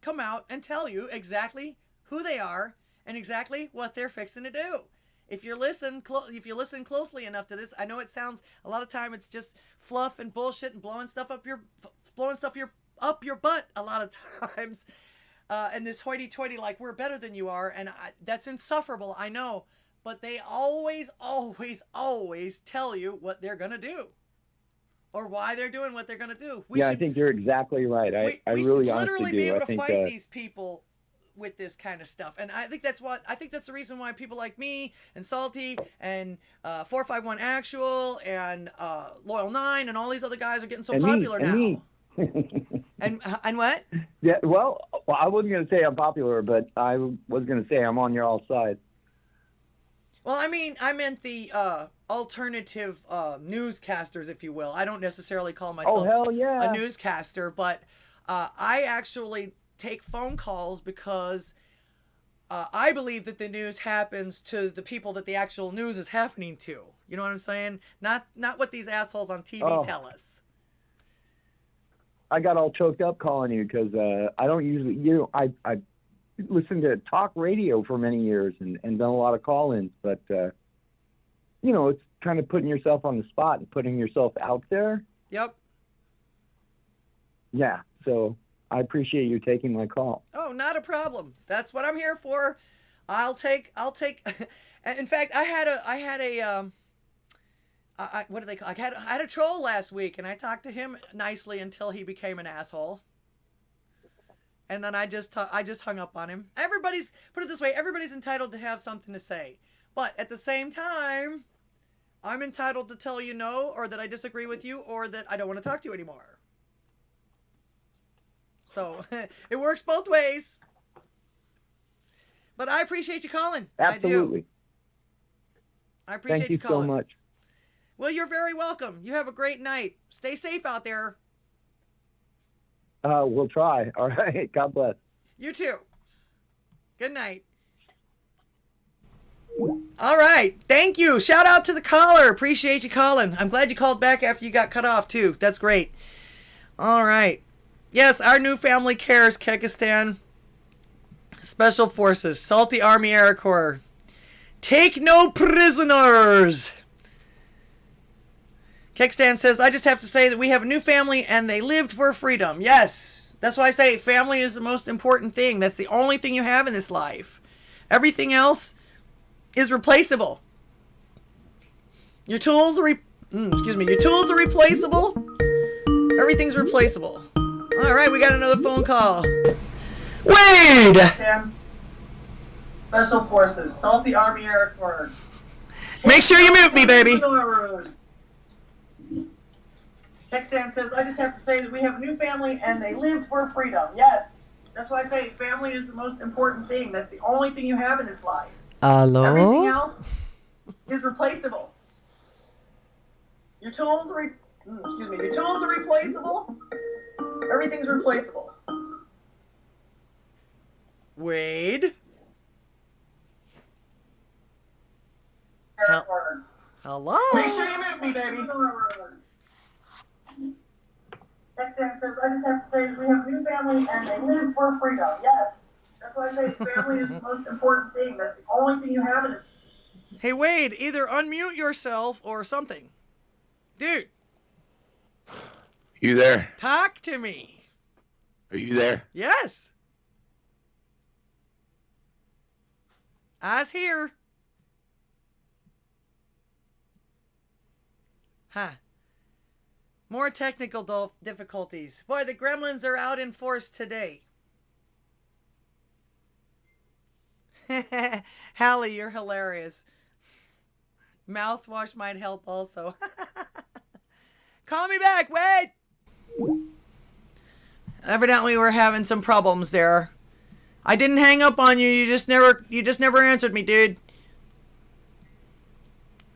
come out and tell you exactly who they are and exactly what they're fixing to do. If you listen closely enough to this, I know it sounds a lot of time it's just fluff and bullshit and blowing stuff up your butt a lot of times. And this hoity-toity, like we're better than you are, and that's insufferable, I know. But they always tell you what they're gonna do, or why they're doing what they're gonna do. I think you're exactly right. I really honestly do. We should literally be able to think, fight these people with this kind of stuff, and I think that's the reason why people like me and Salty and 451 Actual and Loyal 9 and all these other guys are getting so popular now. And what? Yeah, well, I wasn't going to say I'm popular, but I was going to say I'm on your all side. Well, I meant the alternative newscasters, if you will. I don't necessarily call myself a newscaster, but I actually take phone calls because I believe that the news happens to the people that the actual news is happening to. You know what I'm saying? Not what these assholes on TV tell us. I got all choked up calling you because I don't usually, I listened to talk radio for many years and done a lot of call-ins, but, it's kind of putting yourself on the spot and putting yourself out there. Yep. Yeah, so I appreciate you taking my call. Oh, not a problem. That's what I'm here for. I'll take. In fact, I had a what do they call? I had a troll last week, and I talked to him nicely until he became an asshole. And then I just hung up on him. Put it this way, everybody's entitled to have something to say, but at the same time, I'm entitled to tell you no, or that I disagree with you, or that I don't want to talk to you anymore. So it works both ways. But I appreciate you calling. Absolutely. I appreciate Thank you calling. so much. Well, you're very welcome. You have a great night. Stay safe out there. We'll try. All right. God bless. You too. Good night. All right. Thank you. Shout out to the caller. Appreciate you calling. I'm glad you called back after you got cut off, too. That's great. All right. Yes, our new family cares, Kyrgyzstan. Special Forces, Salty Army Air Corps. Take no prisoners. Kyrgyzstan says, I just have to say that we have a new family and they lived for freedom. Yes. That's why I say family is the most important thing. That's the only thing you have in this life. Everything else is replaceable. Your tools are your tools are replaceable. Everything's replaceable. All right, we got another phone call. Wade! Special Forces, Salty Army Air Corps. Make sure you mute me, baby. Kyrgyzstan says, I just have to say that we have a new family and they lived for freedom. Yes. That's why I say family is the most important thing. That's the only thing you have in this life. Hello? Everything else is replaceable. Your tools are replaceable. Everything's replaceable. Wade? Hello? Make sure you mute me, baby. Kyrgyzstan says, I just have to say we have a new family and they live for freedom. Yes. That's why I say family is the most important thing. That's the only thing you have in it. Hey, Wade, either unmute yourself or something. Dude. You there? Talk to me. Are you there? Yes. I's here. Huh. More technical difficulties. Boy, the gremlins are out in force today. Hallie, you're hilarious. Mouthwash might help also. Call me back. Wait. Evidently, we're having some problems there. I didn't hang up on you. You just never answered me, dude.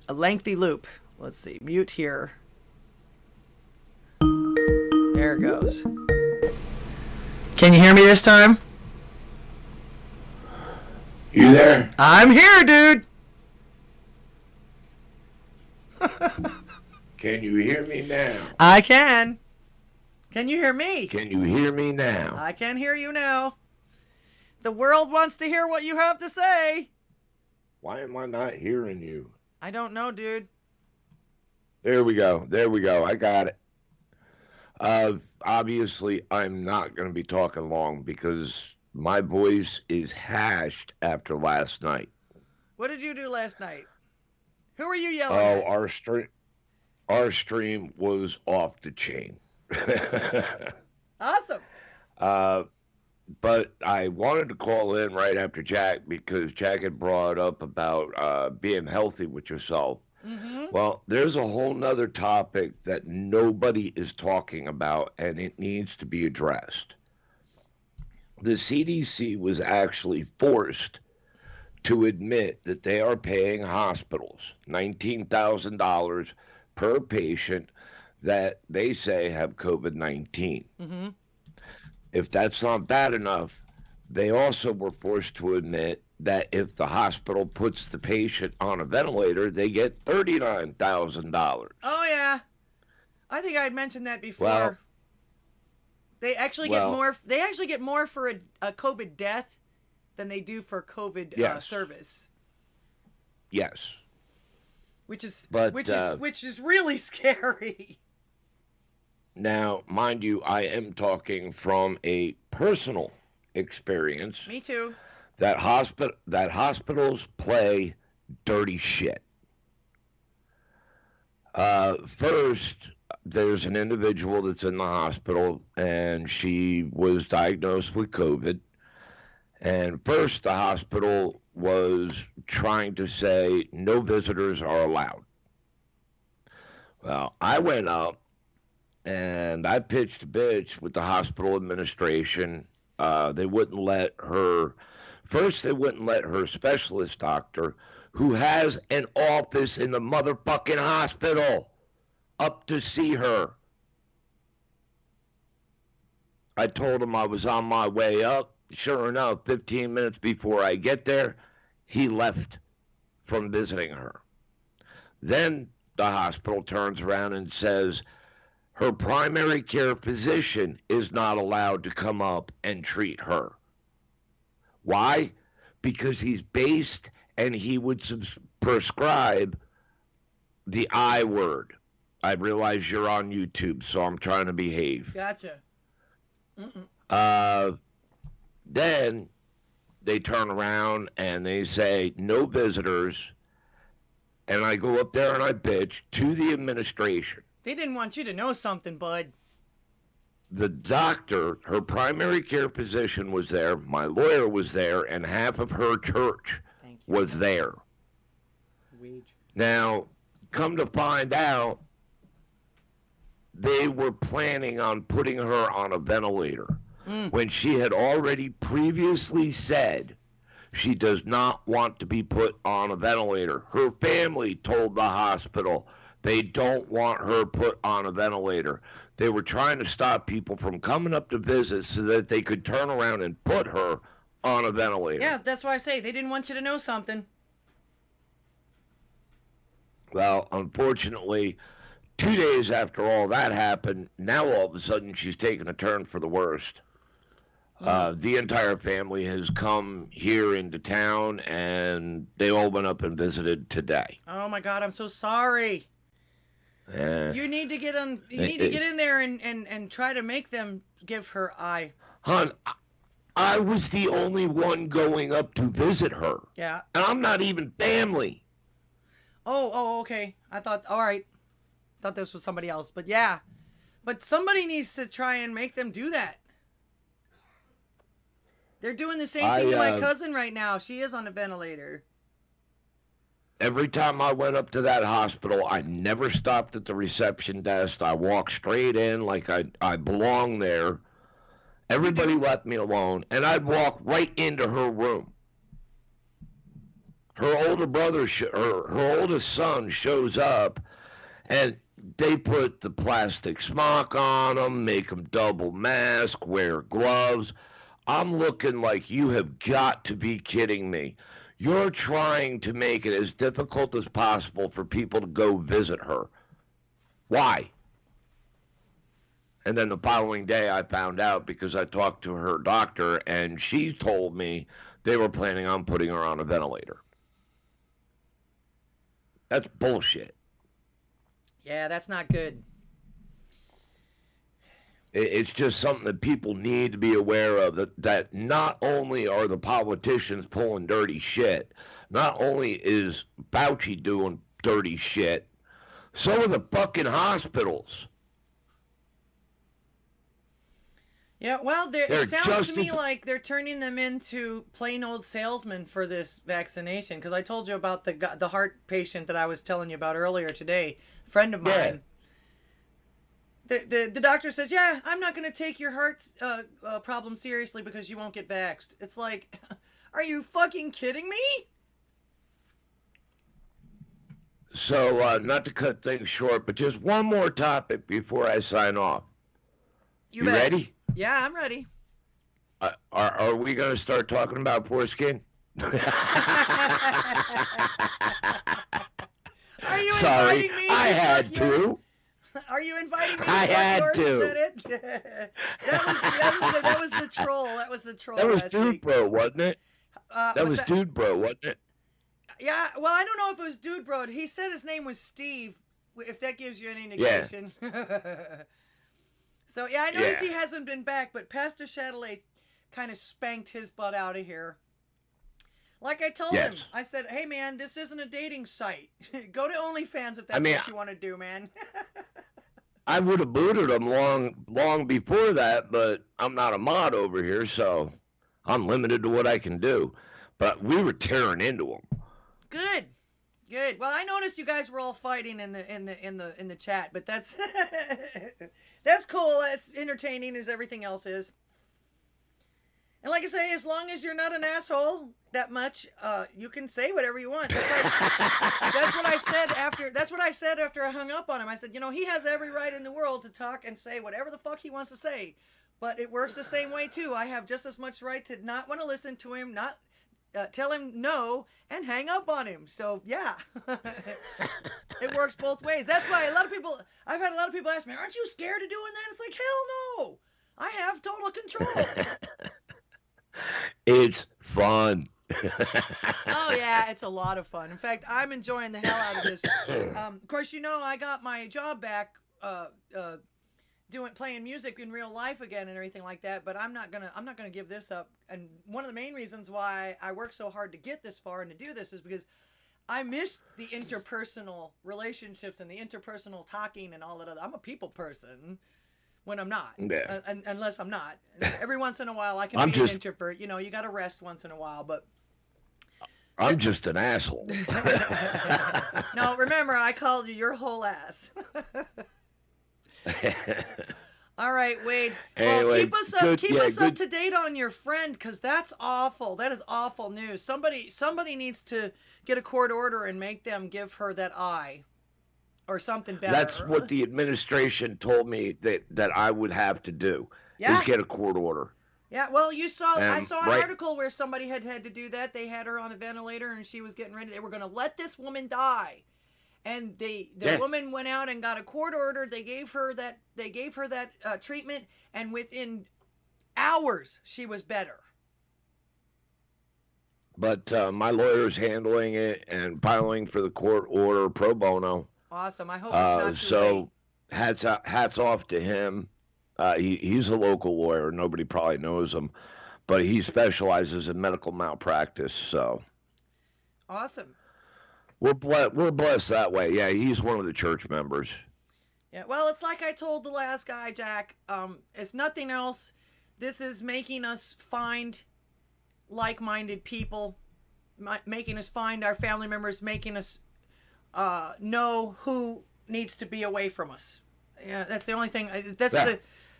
A lengthy loop. Let's see. Mute here. There it goes. Can you hear me this time? You there? I'm here, dude. Can you hear me now? I can. Can you hear me? Can you hear me now? I can hear you now. The world wants to hear what you have to say. Why am I not hearing you? I don't know, dude. There we go. I got it. Obviously, I'm not going to be talking long because my voice is hashed after last night. What did you do last night? Who were you yelling at? Our stream was off the chain. Awesome. But I wanted to call in right after Jack because Jack had brought up about being healthy with yourself. Mm-hmm. Well, there's a whole nother topic that nobody is talking about, and it needs to be addressed. The CDC was actually forced to admit that they are paying hospitals $19,000 per patient that they say have COVID-19. Mm-hmm. If that's not bad enough, they also were forced to admit that if the hospital puts the patient on a ventilator, they get $39,000. Oh, yeah. I think I'd mentioned that before. Well, they actually get more. They actually get more for a COVID death than they do for COVID yes. service. Yes. Which is really scary. Now, mind you, I am talking from a personal experience. Me too. That hospitals play dirty shit. First, there's an individual that's in the hospital, and she was diagnosed with COVID. And first, the hospital was trying to say no visitors are allowed. Well, I went up, and I pitched a bitch with the hospital administration. They wouldn't let her. First, they wouldn't let her specialist doctor, who has an office in the motherfucking hospital, up to see her. I told him I was on my way up. Sure enough, 15 minutes before I get there, he left from visiting her. Then the hospital turns around and says her primary care physician is not allowed to come up and treat her. Why? Because he's based and he would prescribe the I word. I realize you're on YouTube, so I'm trying to behave. Gotcha. Then they turn around and they say, no visitors. And I go up there and I bitch to the administration. They didn't want you to know something, bud. The doctor, her primary care physician was there, my lawyer was there, and half of her church was there. Now, come to find out, they were planning on putting her on a ventilator when she had already previously said she does not want to be put on a ventilator. Her family told the hospital they don't want her put on a ventilator. They were trying to stop people from coming up to visit so that they could turn around and put her on a ventilator. Yeah, that's why I say they didn't want you to know something. Well, unfortunately, 2 days after all that happened, now all of a sudden she's taken a turn for the worst. The entire family has come here into town, and they all went up and visited today. Oh my God, I'm so sorry. You need to get on. You need to get in there and try to make them give her eye. Hon, I was the only one going up to visit her. Yeah. And I'm not even family. Oh, okay. I thought, all right. Thought this was somebody else, but yeah. But somebody needs to try and make them do that. They're doing the same thing to my cousin right now. She is on a ventilator. every time I went up to that hospital, I never stopped at the reception desk. I walked straight in like I belong there. Everybody left me alone, and I'd walk right into her room. Her older brother, her oldest son shows up, and they put the plastic smock on him, make him double mask, wear gloves. I'm looking like, you have got to be kidding me. You're trying to make it as difficult as possible for people to go visit her. Why? And then the following day I found out because I talked to her doctor, and she told me they were planning on putting her on a ventilator. That's bullshit. Yeah, that's not good. It's just something that people need to be aware of, that not only are the politicians pulling dirty shit, not only is Fauci doing dirty shit, so are the fucking hospitals. Yeah, well, it sounds to me like they're turning them into plain old salesmen for this vaccination. Because I told you about the heart patient that I was telling you about earlier today, a friend of mine. The doctor says, yeah, I'm not going to take your heart problem seriously because you won't get vaxxed. It's like, are you fucking kidding me? So, not to cut things short, but just one more topic before I sign off. You ready? Yeah, I'm ready. Are we going to start talking about foreskin? Are you Sorry, inviting me I had suck yours? to. Are you inviting me to I suck had yours? to. Is that it? that was the troll. That was the troll. That was last Dude week. Bro, wasn't it? That was that? Dude Bro, wasn't it? Yeah, well, I don't know if it was Dude Bro. He said his name was Steve, if that gives you any indication. Yeah. So, yeah, I noticed he hasn't been back, but Pastor Chatelet kind of spanked his butt out of here. Like I told him, I said, hey, man, this isn't a dating site. Go to OnlyFans if that's what you want to do, man. I would have booted him long before that, but I'm not a mod over here, so I'm limited to what I can do. But we were tearing into him. Good. Well, I noticed you guys were all fighting in the chat, but that's that's cool. It's entertaining as everything else is. And like I say, as long as you're not an asshole that much, you can say whatever you want. That's what I said after. That's what I said after I hung up on him. I said, he has every right in the world to talk and say whatever the fuck he wants to say, but it works the same way too. I have just as much right to not want to listen to him, not tell him no, and hang up on him. So yeah, it works both ways. That's why I've had a lot of people ask me, aren't you scared of doing that? It's like, hell no, I have total control. It's fun. Oh yeah, it's a lot of fun. In fact, I'm enjoying the hell out of this. Of course, I got my job back playing music in real life again and everything like that, but I'm not gonna give this up. And one of the main reasons why I work so hard to get this far and to do this is because I miss the interpersonal relationships and the interpersonal talking and all that other. I'm a people person when I'm not, unless I'm not. Every once in a while I can be an introvert. You got to rest once in a while, but I'm just an asshole. No, remember, I called you your whole ass. All right, Wade. Well, keep us up to date on your friend, because that's awful. That is awful news. Somebody needs to get a court order and make them give her that eye or something better. That's what the administration told me that I would have to do. Is get a court order. Yeah, well, I saw an article where somebody had to do that. They had her on a ventilator and she was getting ready. They were going to let this woman die. And the woman went out and got a court order. They gave her that treatment, and within hours she was better. But my lawyer's handling it and filing for the court order pro bono. Awesome. I hope it's not too late. Hats off to him. He's a local lawyer. Nobody probably knows him, but he specializes in medical malpractice. So awesome. We're blessed that way. Yeah, he's one of the church members. Yeah, well, it's like I told the last guy, Jack. If nothing else, this is making us find like-minded people making us find our family members, making us know who needs to be away from us. Yeah, that's the only thing.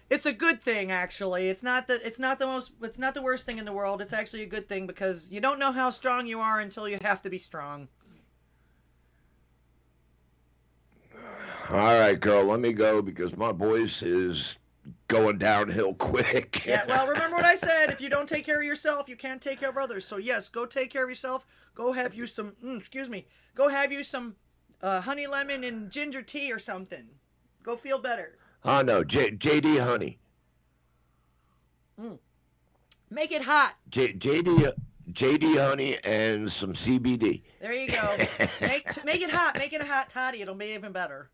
It's a good thing, actually. It's not the worst thing in the world. It's actually a good thing because you don't know how strong you are until you have to be strong. All right, girl, let me go because my voice is going downhill quick. Yeah, well, remember what I said. If you don't take care of yourself, you can't take care of others. So, yes, go take care of yourself. Go have you some, go have you some honey lemon and ginger tea or something. Go feel better. Oh, no, JD honey. Make it hot. JD honey and some CBD. There you go. Make it hot. Make it a hot toddy. It'll be even better.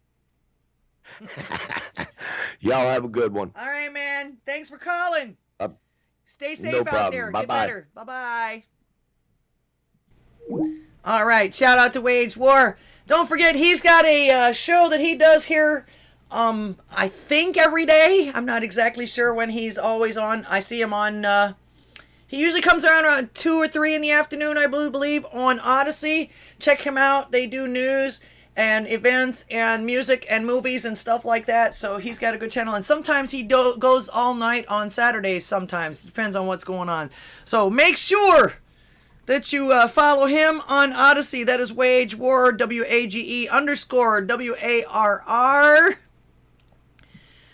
Y'all have a good one. All right, man. Thanks for calling. Stay safe no out problem. there. Bye-bye. Get better. Bye-bye. All right. Shout out to Wage War. Don't forget, he's got a show that he does here, I think every day. I'm not exactly sure when he's always on. I see him on, he usually comes around 2 or 3 in the afternoon, I believe, on Odysee. Check him out. They do news and events and music and movies and stuff like that. So he's got a good channel. And sometimes he goes all night on Saturdays sometimes. Depends on what's going on. So make sure that you follow him on Odysee. That is Wage War, WAGE_WARR.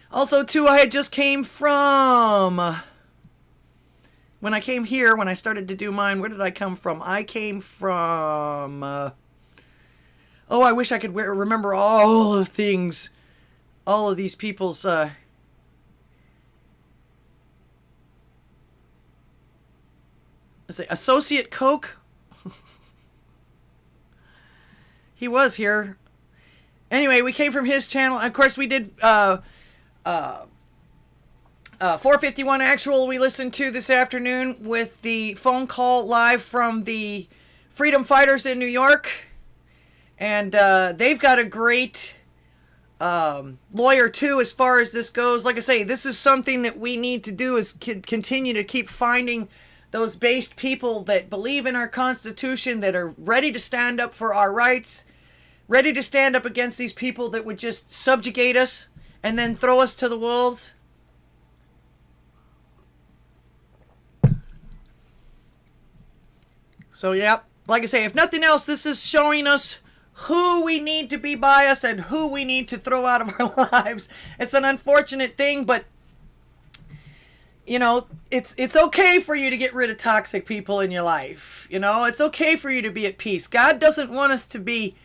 Also, too, I just came from... When I came here, when I started to do mine, where did I come from? I came from... I wish I could remember all the things. All of these people's... Associate Coke? He was here. Anyway, we came from his channel. Of course, we did... 451 Actual we listened to this afternoon with the phone call live from the Freedom Fighters in New York. And they've got a great lawyer, too, as far as this goes. Like I say, this is something that we need to do is continue to keep finding those based people that believe in our Constitution, that are ready to stand up for our rights, ready to stand up against these people that would just subjugate us and then throw us to the wolves. So, yeah, like I say, if nothing else, this is showing us who we need to be by us and who we need to throw out of our lives. It's an unfortunate thing, but, you know, it's okay for you to get rid of toxic people in your life. You know, it's okay for you to be at peace. God doesn't want us to be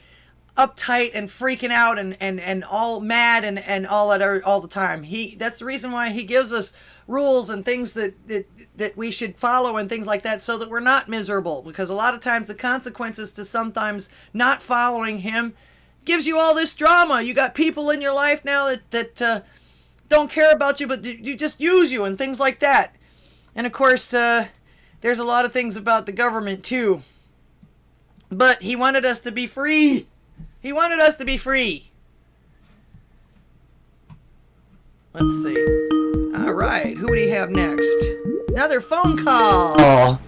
uptight and freaking out and all mad and all the time. That's the reason why he gives us rules and things that we should follow and things like that, so that we're not miserable, because a lot of times the consequences to sometimes not following him gives you all this drama. You got people in your life now that don't care about you, but you just use you and things like that. And of course there's a lot of things about the government too, but he wanted us to be free. He wanted us to be free. Let's see. All right, who do we have next? Another phone call.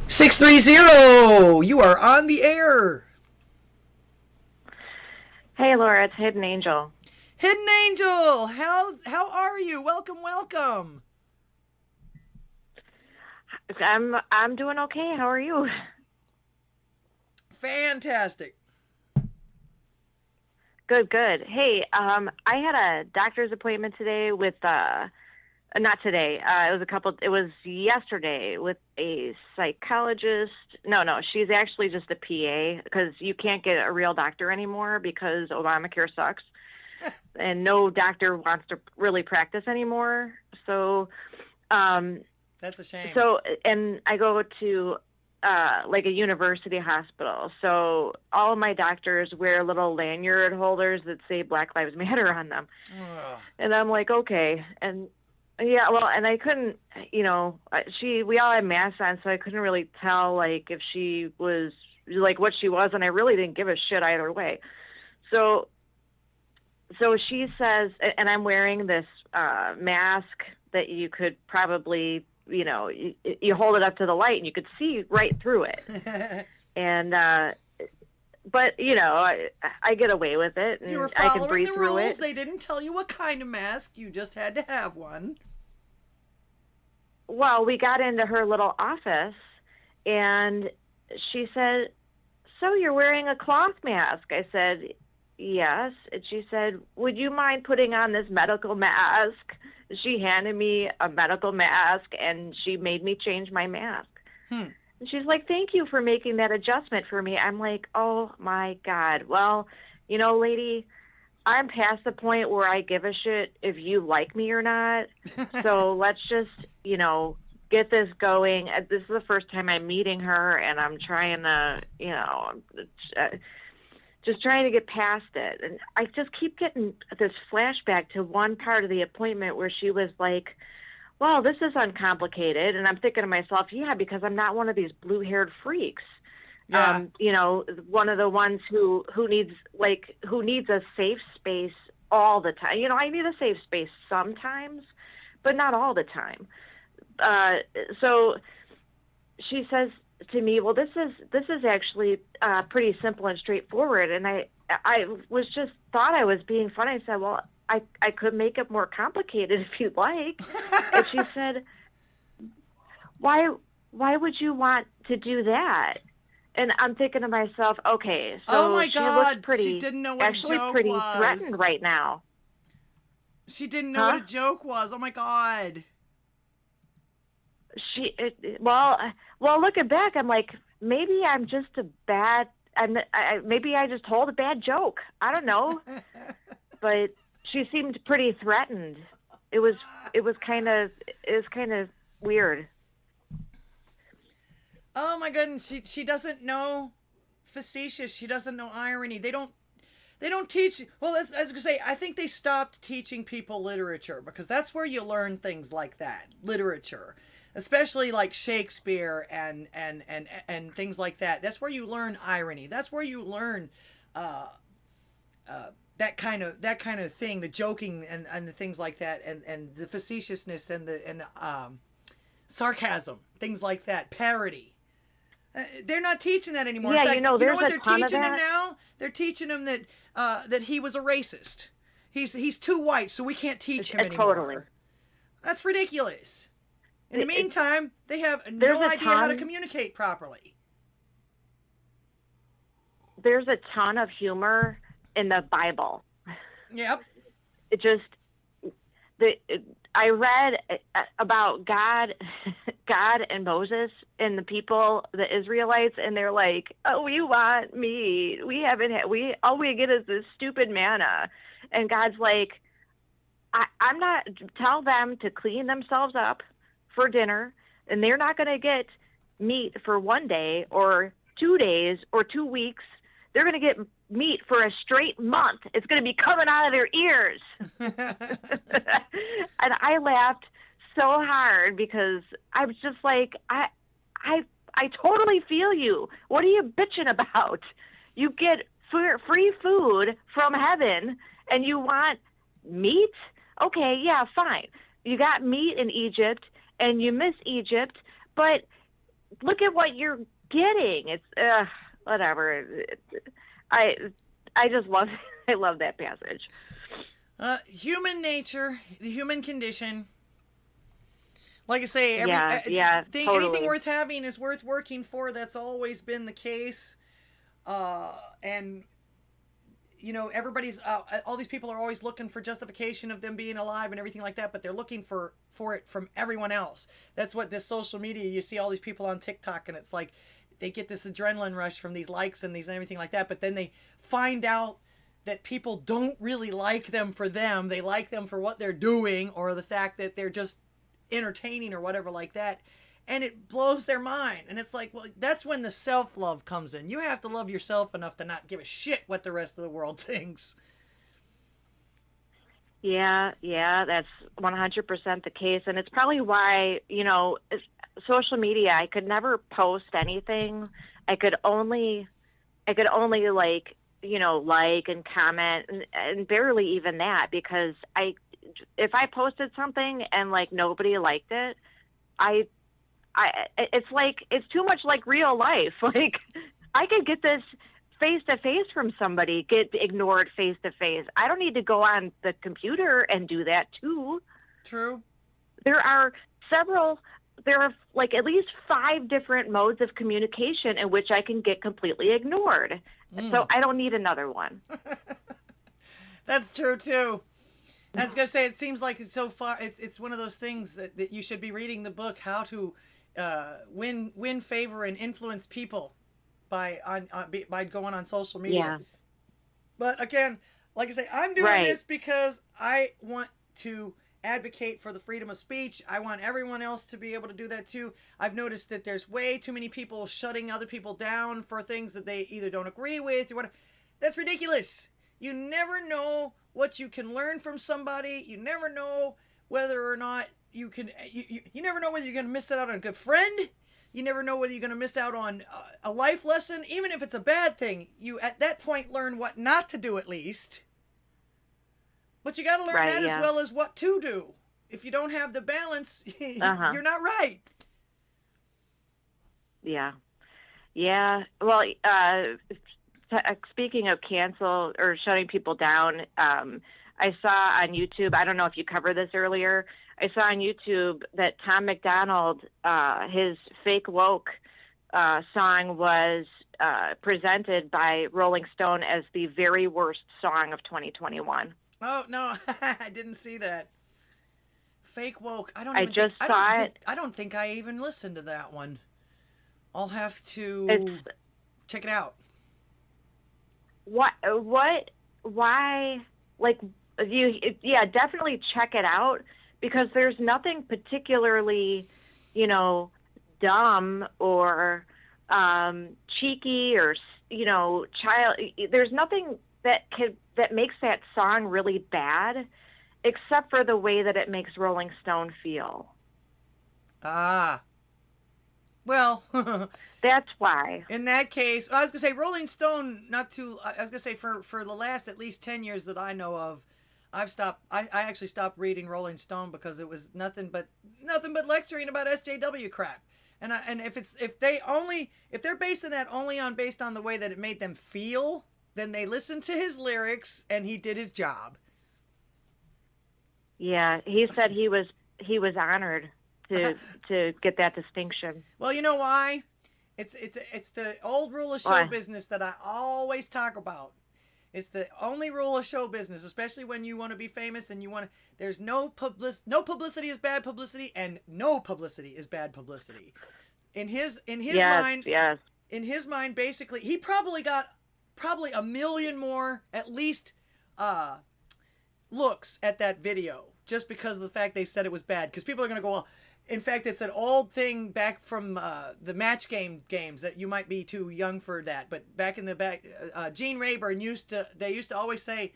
630, you are on the air. Hey, Laura, it's Hidden Angel. Hidden Angel, how are you? Welcome. I'm doing okay. How are you? Fantastic. Good. Hey, I had a doctor's appointment today with, not today, it was yesterday with a psychologist. No, she's actually just a PA, because you can't get a real doctor anymore because Obamacare sucks. And no doctor wants to really practice anymore. So, that's a shame. So, and I go to like a university hospital. So all of my doctors wear little lanyard holders that say Black Lives Matter on them. Ugh. And I'm like, okay. And yeah, well, and I couldn't, we all had masks on, so I couldn't really tell, like, if she was, like, what she was, and I really didn't give a shit either way. So she says, and I'm wearing this mask that you could probably you hold it up to the light and you could see right through it. And, but I get away with it, and You were I can following breathe the through rules. it. They didn't tell you what kind of mask. You just had to have one. Well, we got into her little office, and she said, "So you're wearing a cloth mask?" I said, "Yes." And she said, "Would you mind putting on this medical mask?" She handed me a medical mask, and she made me change my mask. And she's like, "Thank you for making that adjustment for me." I'm like, "Oh, my God. Well, lady, I'm past the point where I give a shit if you like me or not. So let's just, get this going." This is the first time I'm meeting her, and I'm trying to, just trying to get past it. And I just keep getting this flashback to one part of the appointment where she was like, "Well, this is uncomplicated." And I'm thinking to myself, yeah, because I'm not one of these blue-haired freaks. Yeah. One of the ones who needs a safe space all the time. I need a safe space sometimes, but not all the time. So she says to me, "Well, this is actually pretty simple and straightforward." And I was just thought I was being funny. I said, "Well, I could make it more complicated if you'd like." And she said, why would you want to do that?" And I'm thinking to myself, okay, so Oh my she God, looks pretty, she didn't know what actually a joke pretty was. threatened right now. She didn't know what a joke was. Oh my God. Well, looking back, I'm like, maybe I'm just maybe I just told a bad joke. I don't know. But she seemed pretty threatened. It was kind of weird. Oh my goodness, she doesn't know facetious. She doesn't know irony. They don't teach. Well, I was gonna say, I think they stopped teaching people literature, because that's where you learn things like that. Literature, especially like Shakespeare and things like that. That's where you learn irony. That's where you learn that kind of thing, the joking and the things like that, and the facetiousness and the sarcasm, things like that, parody. They're not teaching that anymore. Yeah, in fact, there's you know what a they're ton of teaching him that. now? They're teaching him that he was a racist. He's too white, so we can't teach him anymore. Totally. That's ridiculous. In the meantime, they have no idea how to communicate properly. There's a ton of humor in the Bible. Yep. It just I read about God and Moses and the people, the Israelites, and they're like, "Oh, we want meat. All we get is this stupid manna." And God's like, I'm not, tell them to clean themselves up for dinner, and they're not going to get meat for 1 day or 2 days or 2 weeks. They're going to get meat for a straight month. It's going to be coming out of their ears. And I laughed so hard because I was just like, I totally feel you. What are you bitching about? You get free food from heaven and you want meat? Okay, yeah, fine. You got meat in Egypt and you miss Egypt, but look at what you're getting. It's whatever. I just love I love that passage. Human nature, the human condition. Like I say, totally. Anything worth having is worth working for. That's always been the case. And everybody's all these people are always looking for justification of them being alive and everything like that, but they're looking for it from everyone else. That's what this social media, you see all these people on TikTok, and it's like they get this adrenaline rush from these likes and these and everything like that, but then they find out that people don't really like them for them. They like them for what they're doing, or the fact that they're just entertaining or whatever like that. And it blows their mind. And it's like, well, that's when the self-love comes in. You have to love yourself enough to not give a shit what the rest of the world thinks. Yeah, that's 100% the case. And it's probably why, social media, I could never post anything. I could only like and comment, and barely even that, because if I posted something and like nobody liked it, it's like, it's too much like real life. Like, I could get this face to face from somebody, get ignored face to face. I don't need to go on the computer and do that too. True. There are like at least 5 different modes of communication in which I can get completely ignored. So I don't need another one. That's true too. I was gonna say, it seems like so far it's one of those things that you should be reading the book, How to Win Favor and Influence People by going on social media. Yeah. But again, like I say, I'm doing this because I want to advocate for the freedom of speech. I want everyone else to be able to do that too. I've noticed that there's way too many people shutting other people down for things that they either don't agree with or whatever. That's ridiculous. You never know what you can learn from somebody. You never know whether or not you can. You never know whether you're going to miss out on a good friend. You never know whether you're going to miss out on a life lesson, even if it's a bad thing. You at that point learn what not to do at least. But you got to learn that as well as what to do. If you don't have the balance, you're not right. Yeah. Yeah. Well, speaking of cancel or shutting people down, I saw on YouTube, I don't know if you covered this earlier, I saw on YouTube that Tom McDonald, his Fake Woke song was presented by Rolling Stone as the very worst song of 2021. Oh, no, I didn't see that. Fake Woke. I don't think I even listened to that one. I'll have to check it out. Why, like, definitely check it out, because there's nothing particularly, dumb or cheeky or, there's nothing that makes that song really bad, except for the way that it makes Rolling Stone feel. Ah. Well, that's why. In that case, I was going to say Rolling Stone, I was going to say for the last at least 10 years that I know of, I actually stopped reading Rolling Stone because it was nothing but lecturing about SJW crap. And if they're basing that based on the way that it made them feel, then they listened to his lyrics and he did his job. Yeah, he said he was honored to get that distinction. Well, you know why? It's the old rule of show business that I always talk about. It's the only rule of show business, especially when you want to be famous and there's no publicity is bad publicity, and no publicity is bad publicity. In his mind, in his mind, basically, he probably got a million more at least looks at that video just because of the fact they said it was bad. Because people are going to go, well, in fact, it's an old thing back from the match games that you might be too young for that. But back in the back, Gene Rayburn used to always say,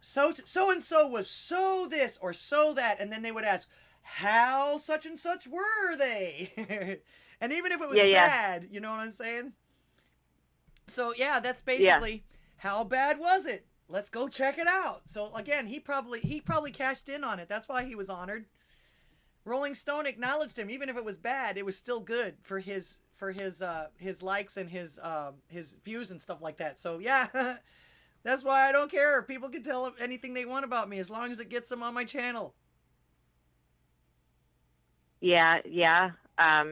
so and so was so this or so that, and then they would ask, how such and such were they? And even if it was bad, you know what I'm saying? So yeah, that's basically how bad was it? Let's go check it out. So again, he probably cashed in on it. That's why he was honored. Rolling Stone acknowledged him, even if it was bad. It was still good for his likes and his views and stuff like that. So yeah, that's why I don't care. People can tell anything they want about me as long as it gets them on my channel. Yeah. I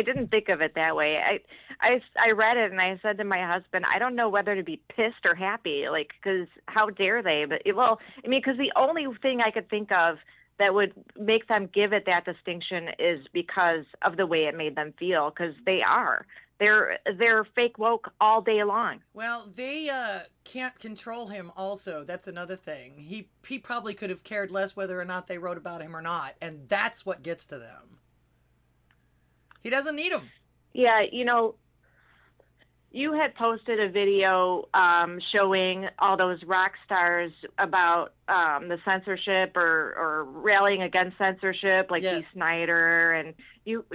didn't think of it that way. I read it and I said to my husband, I don't know whether to be pissed or happy, because how dare they? But because the only thing I could think of that would make them give it that distinction is because of the way it made them feel, because they're fake woke all day long. Well, they can't control him also. That's another thing. He probably could have cared less whether or not they wrote about him or not, and that's what gets to them. He doesn't need them. Yeah, you had posted a video showing all those rock stars about the censorship or rallying against censorship, like Dee Snider, and you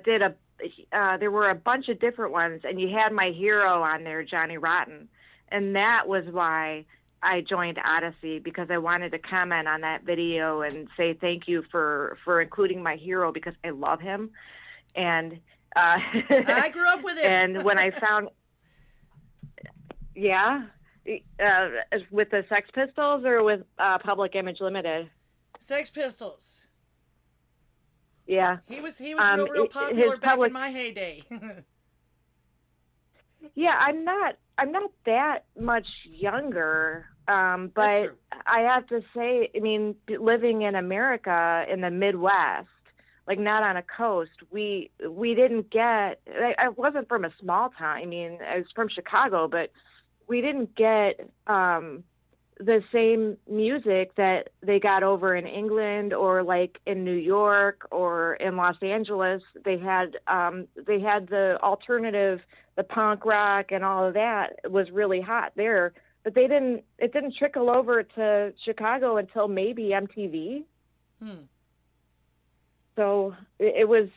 did there were a bunch of different ones, and you had my hero on there, Johnny Rotten, and that was why I joined Odysee because I wanted to comment on that video and say thank you for including my hero because I love him. And I grew up with him. And when I found, with the Sex Pistols or with Public Image Limited? Sex Pistols. Yeah. He was real popular back in my heyday. Yeah, I'm not that much younger, but I have to say, I mean, living in America in the Midwest, like not on a coast, we didn't get. I wasn't from a small town. I mean, I was from Chicago, but we didn't get the same music that they got over in England or like in New York or in Los Angeles. They had the alternative, the punk rock and all of that was really hot there, but it didn't trickle over to Chicago until maybe MTV. So it was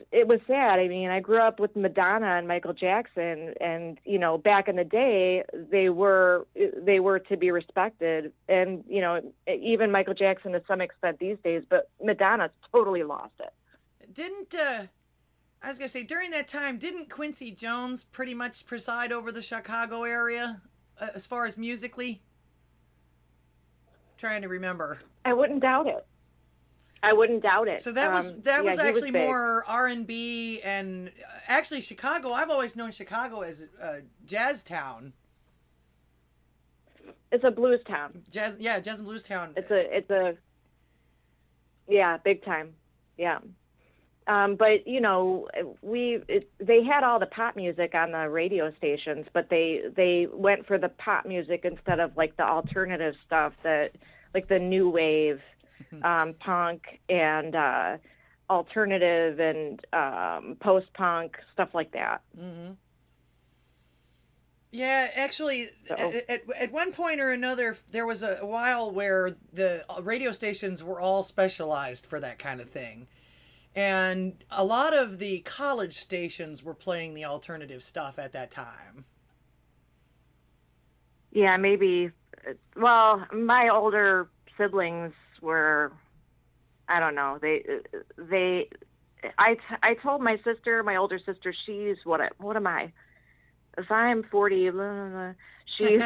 sad. I mean, I grew up with Madonna and Michael Jackson, and you know, back in the day, they were to be respected, and you know, even Michael Jackson to some extent these days. But Madonna's totally lost it. I was gonna say during that time, didn't Quincy Jones pretty much preside over the Chicago area as far as musically? Trying to remember. I wouldn't doubt it. So that was actually more R&B, and actually Chicago. I've always known Chicago as a jazz town. It's a blues town. Jazz and blues town. Big time. Yeah. But you know, they had all the pop music on the radio stations, but they went for the pop music instead of like the alternative stuff that like the new wave. Punk and alternative and post-punk, stuff like that. Mm-hmm. Yeah, actually, at one point or another, there was a while where the radio stations were all specialized for that kind of thing. And a lot of the college stations were playing the alternative stuff at that time. Yeah, maybe. Well, my older siblings were, I don't know, I told my sister, my older sister, she's what am I? If I'm 40, blah, blah, blah, she's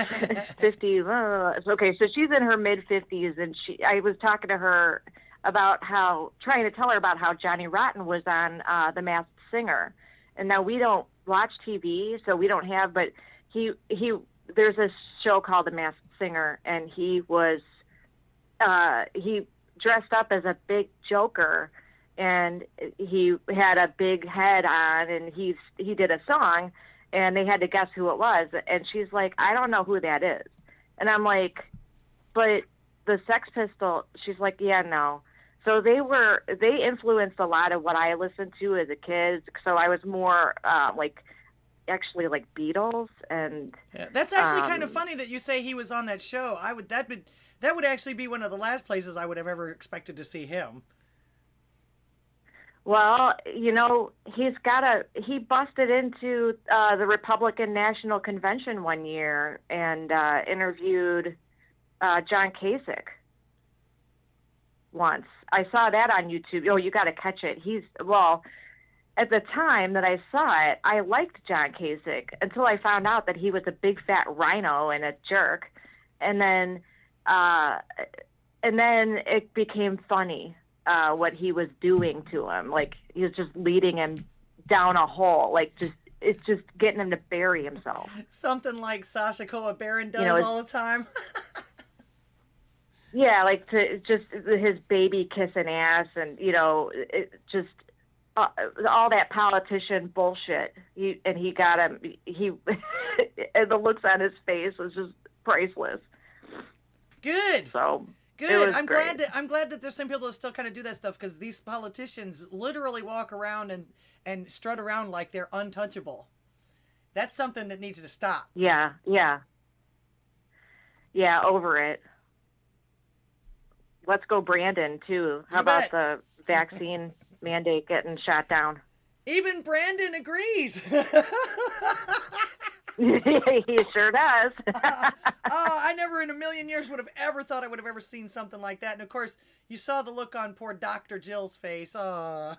50. Blah, blah. Okay, so she's in her mid 50s, and I was talking to her about trying to tell her about how Johnny Rotten was on The Masked Singer, and now we don't watch TV, so we don't have, but there's a show called The Masked Singer, and he dressed up as a big joker, and he had a big head on, and he did a song, and they had to guess who it was. And she's like, I don't know who that is. And I'm like, but the Sex Pistol. She's like, yeah, no. So they influenced a lot of what I listened to as a kid. So I was more actually like Beatles and. Yeah, that's actually kind of funny that you say he was on that show. That would actually be one of the last places I would have ever expected to see him. Well, you know, he busted into the Republican National Convention one year and interviewed John Kasich once. I saw that on YouTube. Oh, you got to catch it. At the time that I saw it, I liked John Kasich until I found out that he was a big fat rhino and a jerk. And then it became funny. What he was doing to him, like he was just leading him down a hole, like it's just getting him to bury himself. Something like Sacha Baron does all the time. Yeah, like to just his baby kissing ass, and just all that politician bullshit. He got him. And the looks on his face was just priceless. Good. So. Good. I'm glad that there's some people that still kind of do that stuff, because these politicians literally walk around and strut around like they're untouchable. That's something that needs to stop. Yeah. Over it. Let's go, Brandon, too. How about the vaccine mandate getting shot down? Even Brandon agrees. He sure does. I never in a million years would have ever thought I would have ever seen something like that. And of course, you saw the look on poor Dr. Jill's face. Oh.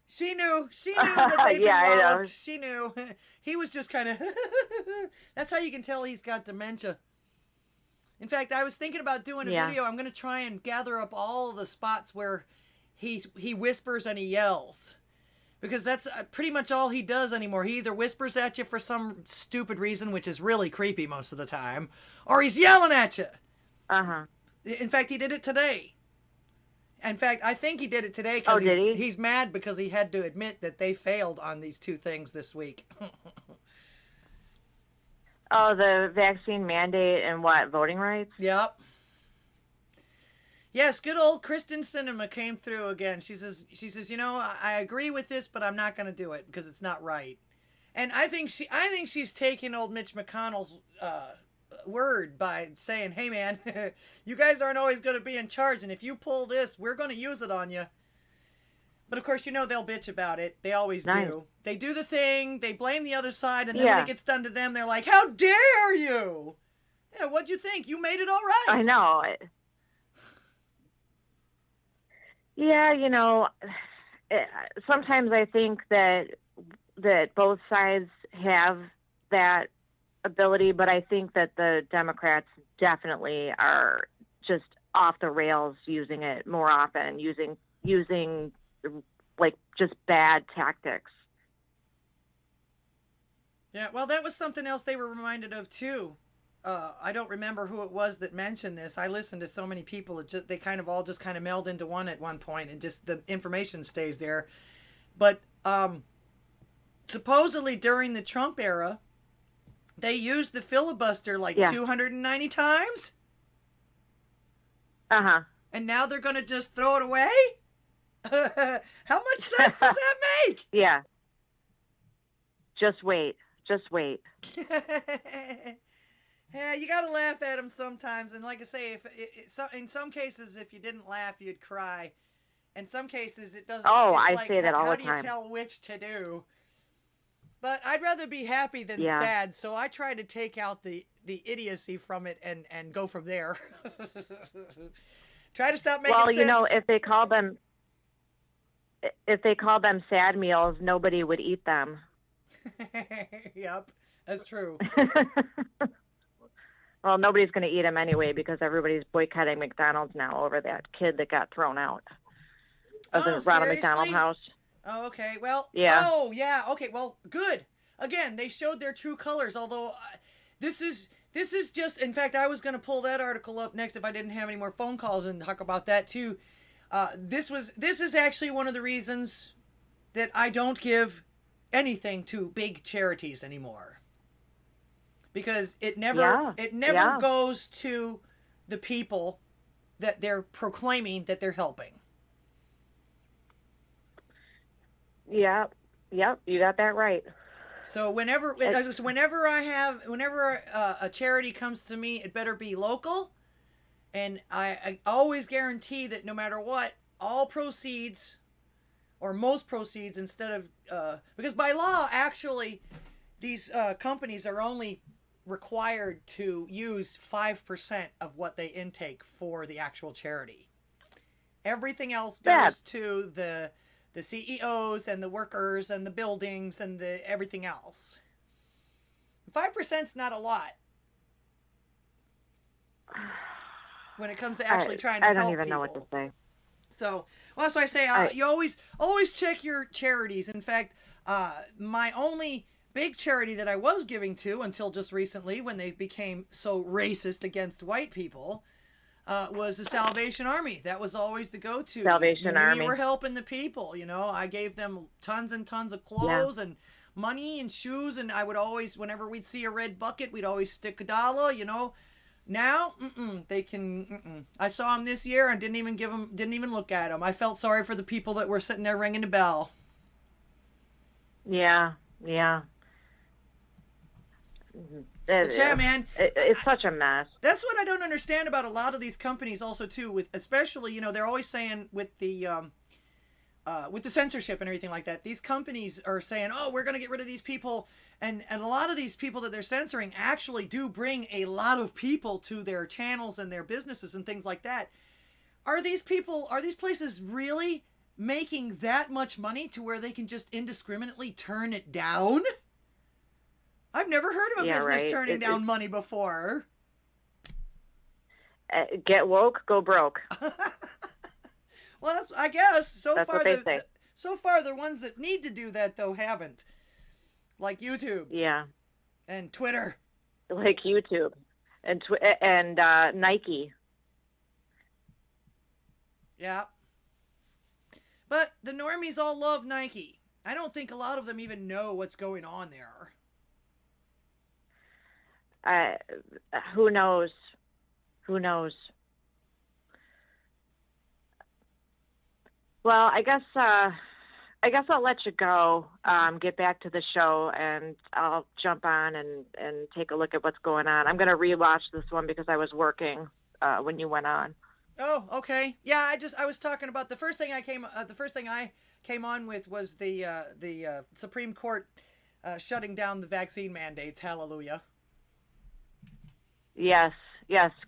She knew that they'd been walloped. She knew. He was just kind of, that's how you can tell he's got dementia. In fact, I was thinking about doing a video. I'm going to try and gather up all of the spots where he whispers and he yells. Because that's pretty much all he does anymore. He either whispers at you for some stupid reason, which is really creepy most of the time, or he's yelling at you. Uh-huh. In fact, he did it today. In fact, I think he did it today because he's mad because he had to admit that they failed on these two things this week. Oh, the vaccine mandate and what, voting rights? Yep. Yes, good old Kristen Sinema came through again. She says, you know, I agree with this, but I'm not going to do it because it's not right. And I think she's taking old Mitch McConnell's word by saying, hey man, you guys aren't always going to be in charge, and if you pull this, we're going to use it on you. But of course, you know, they'll bitch about it. They always do. They do the thing, they blame the other side, and then when it gets done to them, they're like, how dare you? Yeah, what'd you think? You made it all right. I know. Yeah, you know, sometimes I think that both sides have that ability, but I think that the Democrats definitely are just off the rails using it more often, using like just bad tactics. Yeah, well, that was something else they were reminded of too. I don't remember who it was that mentioned this. I listened to so many people. They kind of all just kind of meld into one at one point, and just the information stays there. But supposedly during the Trump era, they used the filibuster like 290 times. Uh-huh. And now they're going to just throw it away? How much sense does that make? Yeah. Just wait. Just wait. Yeah, you gotta laugh at them sometimes, and like I say, in some cases, if you didn't laugh, you'd cry. In some cases, it doesn't. Oh, I say that all the time. How do you tell which to do? But I'd rather be happy than sad, so I try to take out the idiocy from it and go from there. Try to stop making sense. Well, you know, if they call them sad meals, nobody would eat them. Yep, that's true. Well, nobody's going to eat them anyway because everybody's boycotting McDonald's now over that kid that got thrown out of the Ronald McDonald House. Oh, okay. Well, yeah. Oh, yeah. Okay, well, good. Again, they showed their true colors, although this is just, in fact, I was going to pull that article up next if I didn't have any more phone calls and talk about that too. This is actually one of the reasons that I don't give anything to big charities anymore. Because it never goes to the people that they're proclaiming that they're helping. Yep, you got that right. So whenever a charity comes to me, it better be local, and I always guarantee that no matter what, all proceeds, or most proceeds, instead of because by law, actually, these companies are only required to use 5% of what they intake for the actual charity. Everything else goes to the CEOs and the workers and the buildings and the everything else. 5%'s not a lot when it comes to actually trying to help people. I don't even know what to say. So, well, that's why I say you always check your charities. In fact, my only big charity that I was giving to until just recently, when they became so racist against white people, was the Salvation Army. That was always the go-to. Salvation Army. We were helping the people, you know. I gave them tons and tons of clothes and money and shoes, and I would always, whenever we'd see a red bucket, we'd always stick $1, you know. Now, they can. I saw them this year and didn't even look at them. I felt sorry for the people that were sitting there ringing the bell. Yeah. But yeah, man, it's such a mess. That's what I don't understand about a lot of these companies also too, with especially, you know, they're always saying with the with the censorship and everything like that, these companies are saying, oh, we're going to get rid of these people. And a lot of these people that they're censoring actually do bring a lot of people to their channels and their businesses and things like that. Are these places really making that much money to where they can just indiscriminately turn it down? I've never heard of a business turning down money before. Get woke, go broke. Well, I guess so That's far what they say. So far the ones that need to do that though haven't, like YouTube. Yeah. And Twitter. Like YouTube and Nike. Yeah. But the normies all love Nike. I don't think a lot of them even know what's going on there. Who knows? Who knows? Well, I guess I'll let you go. Get back to the show, and I'll jump on and take a look at what's going on. I'm going to rewatch this one because I was working when you went on. Oh, okay. Yeah, I was talking about the first thing I came on with was the Supreme Court shutting down the vaccine mandates. Hallelujah. Yes.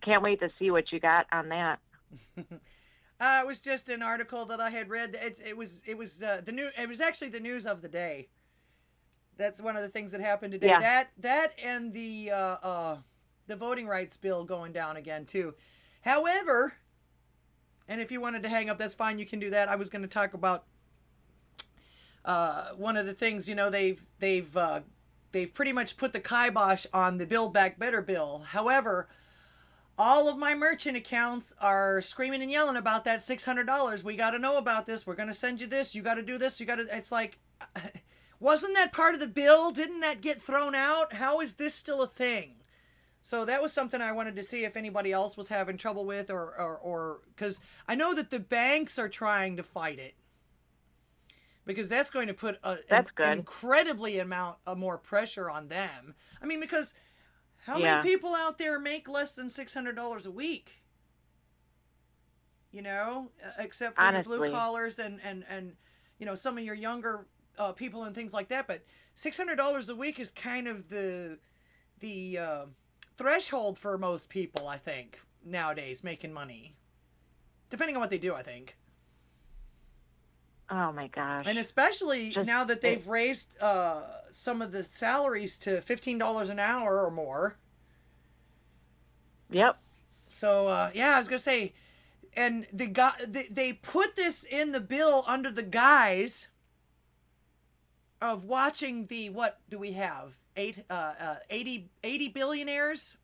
Can't wait to see what you got on that. It was just an article that I had read. It was actually the news of the day. That's one of the things that happened today. Yeah. That and the voting rights bill going down again too. However, and if you wanted to hang up, that's fine. You can do that. I was going to talk about one of the things. They've pretty much put the kibosh on the Build Back Better bill. However, all of my merchant accounts are screaming and yelling about that $600. We got to know about this. We're going to send you this. You got to do this. It's like, wasn't that part of the bill? Didn't that get thrown out? How is this still a thing? So that was something I wanted to see if anybody else was having trouble with or because I know that the banks are trying to fight it. Because that's going to put an incredibly amount of more pressure on them. I mean, because how many people out there make less than $600 a week? Except for Honestly. the blue collars and some of your younger people and things like that. But $600 a week is kind of the threshold for most people, I think, nowadays, making money. Depending on what they do, I think. Oh my gosh. And especially now that they've raised some of the salaries to $15 an hour or more. Yep. So, I was going to say, and they put this in the bill under the guise of watching what do we have? 80 billionaires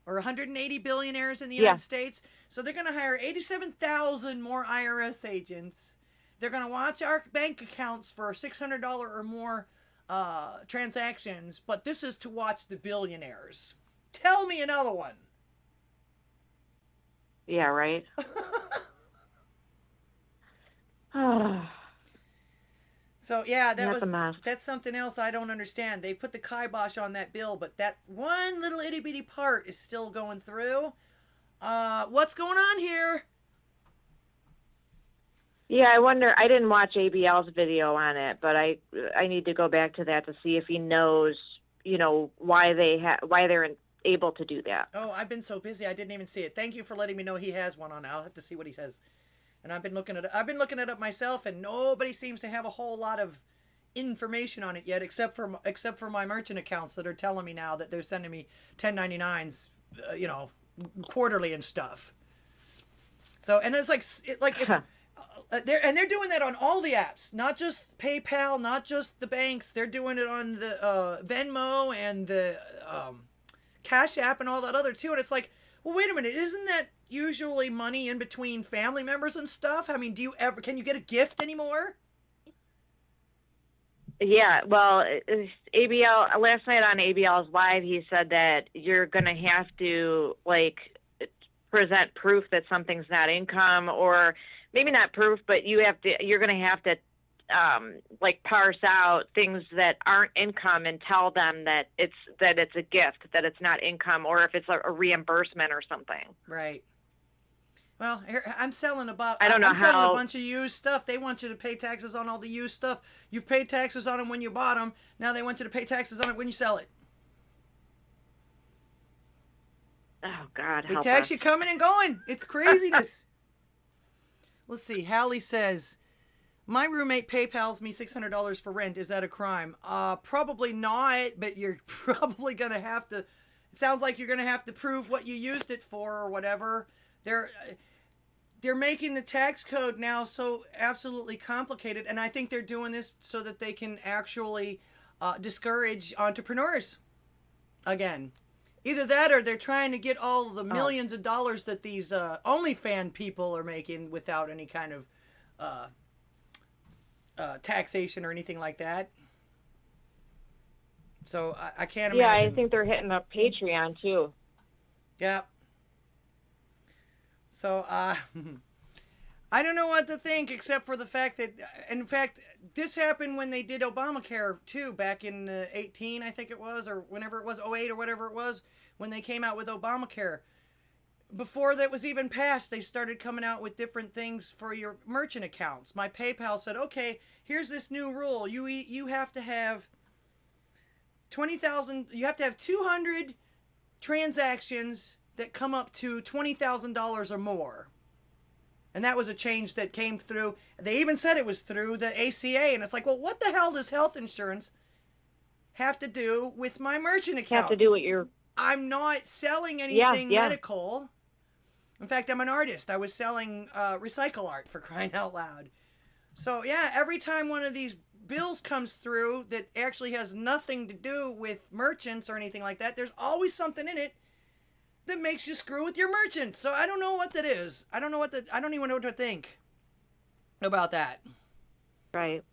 or 180 billionaires in the United States. So they're going to hire 87,000 more IRS agents. They're going to watch our bank accounts for $600 or more transactions, but this is to watch the billionaires. Tell me another one. Yeah, right. So, that's something else I don't understand. They put the kibosh on that bill, but that one little itty-bitty part is still going through. What's going on here? Yeah, I wonder. I didn't watch ABL's video on it, but I need to go back to that to see if he knows, why they're able to do that. Oh, I've been so busy I didn't even see it. Thank you for letting me know he has one on. I'll have to see what he says. And I've been looking it up myself, and nobody seems to have a whole lot of information on it yet, except for my merchant accounts that are telling me now that they're sending me 1099s, quarterly and stuff. So, and it's they're doing that on all the apps, not just PayPal, not just the banks. They're doing it on the Venmo and the Cash App and all that other too. And it's like, well, wait a minute, isn't that usually money in between family members and stuff? I mean, can you get a gift anymore? Yeah, well, ABL last night on ABL's Live, he said that you're going to have to present proof that something's not income, or maybe not proof, but you're going to have to parse out things that aren't income and tell them that it's a gift, that it's not income, or if it's a reimbursement or something. Right. Well, I'm selling I don't know I'm selling how. a bunch of used stuff. They want you to pay taxes on all the used stuff. You've paid taxes on them when you bought them. Now they want you to pay taxes on it when you sell it. Oh God, They help tax us. you coming and going. It's craziness. Let's see. Hallie says, my roommate PayPal's me $600 for rent. Is that a crime? Probably not, but you're probably going to have to, it sounds like you're going to have to prove what you used it for or whatever. They're making the tax code now so absolutely complicated, and I think they're doing this so that they can actually discourage entrepreneurs again. Either that or they're trying to get all the millions of dollars that these OnlyFans people are making without any kind of taxation or anything like that. So I can't imagine. Yeah, I think they're hitting up Patreon too. Yeah. So I don't know what to think, except for the fact that, in fact, this happened when they did Obamacare too, back in 18, I think it was, or whenever it was, 08 or whatever it was, when they came out with Obamacare. Before that was even passed, they started coming out with different things for your merchant accounts. My PayPal said, okay, here's this new rule. You have to have 20,000, you have to have 200 transactions that come up to $20,000 or more. And that was a change that came through. They even said it was through the ACA. And it's like, well, what the hell does health insurance have to do with my merchant account? Have to do what you're. I'm not selling anything Yeah. medical. In fact, I'm an artist. I was selling recycle art, for crying out loud. So, yeah, every time one of these bills comes through that actually has nothing to do with merchants or anything like that, there's always something in it that makes you screw with your merchants. So I don't know what that is. I don't even know what to think about that. Right.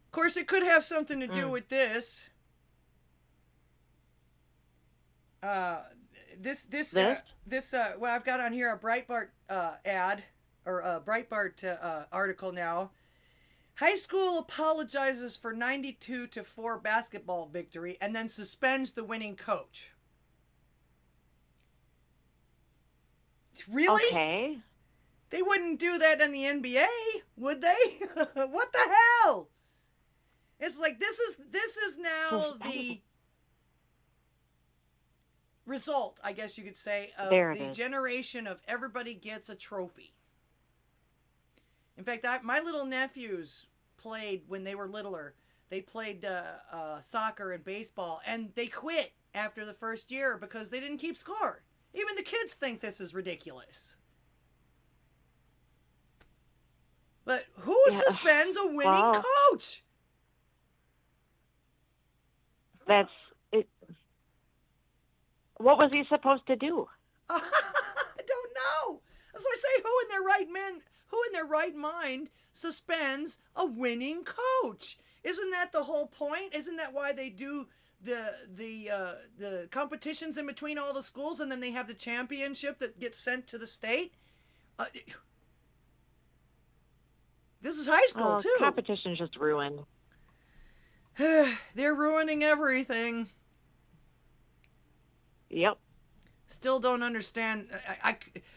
Of course, it could have something to do with this. Well, I've got on here a Breitbart ad, or a Breitbart article now. High school apologizes for 92-4 basketball victory and then suspends the winning coach. Really? Okay. They wouldn't do that in the NBA, would they? What the hell? It's like this is now the result, I guess you could say, of the generation of everybody gets a trophy. In fact, my little nephews played when they were littler. They played soccer and baseball, and they quit after the first year because they didn't keep score. Even the kids think this is ridiculous. But who suspends a winning coach? That's it. What was he supposed to do? I don't know. That's why I say, who in their right mind suspends a winning coach? Isn't that the whole point? Isn't that why they do the competitions in between all the schools, and then they have the championship that gets sent to the state? This is high school too. Competition's just ruined. They're ruining everything. Yep. Still don't understand.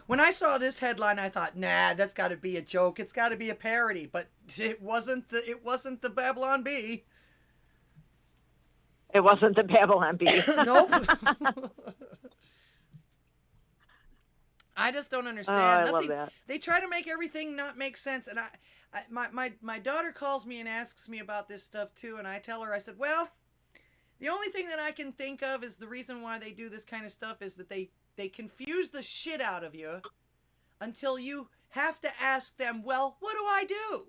When I saw this headline, I thought, nah, that's got to be a joke. It's got to be a parody. But it wasn't the Babylon Bee. It wasn't the Babylon Bee. Nope. I just don't understand. I love that. They try to make everything not make sense. And my daughter calls me and asks me about this stuff too. And I tell her, I said, well, the only thing that I can think of is the reason why they do this kind of stuff is that they confuse the shit out of you until you have to ask them, well, what do I do?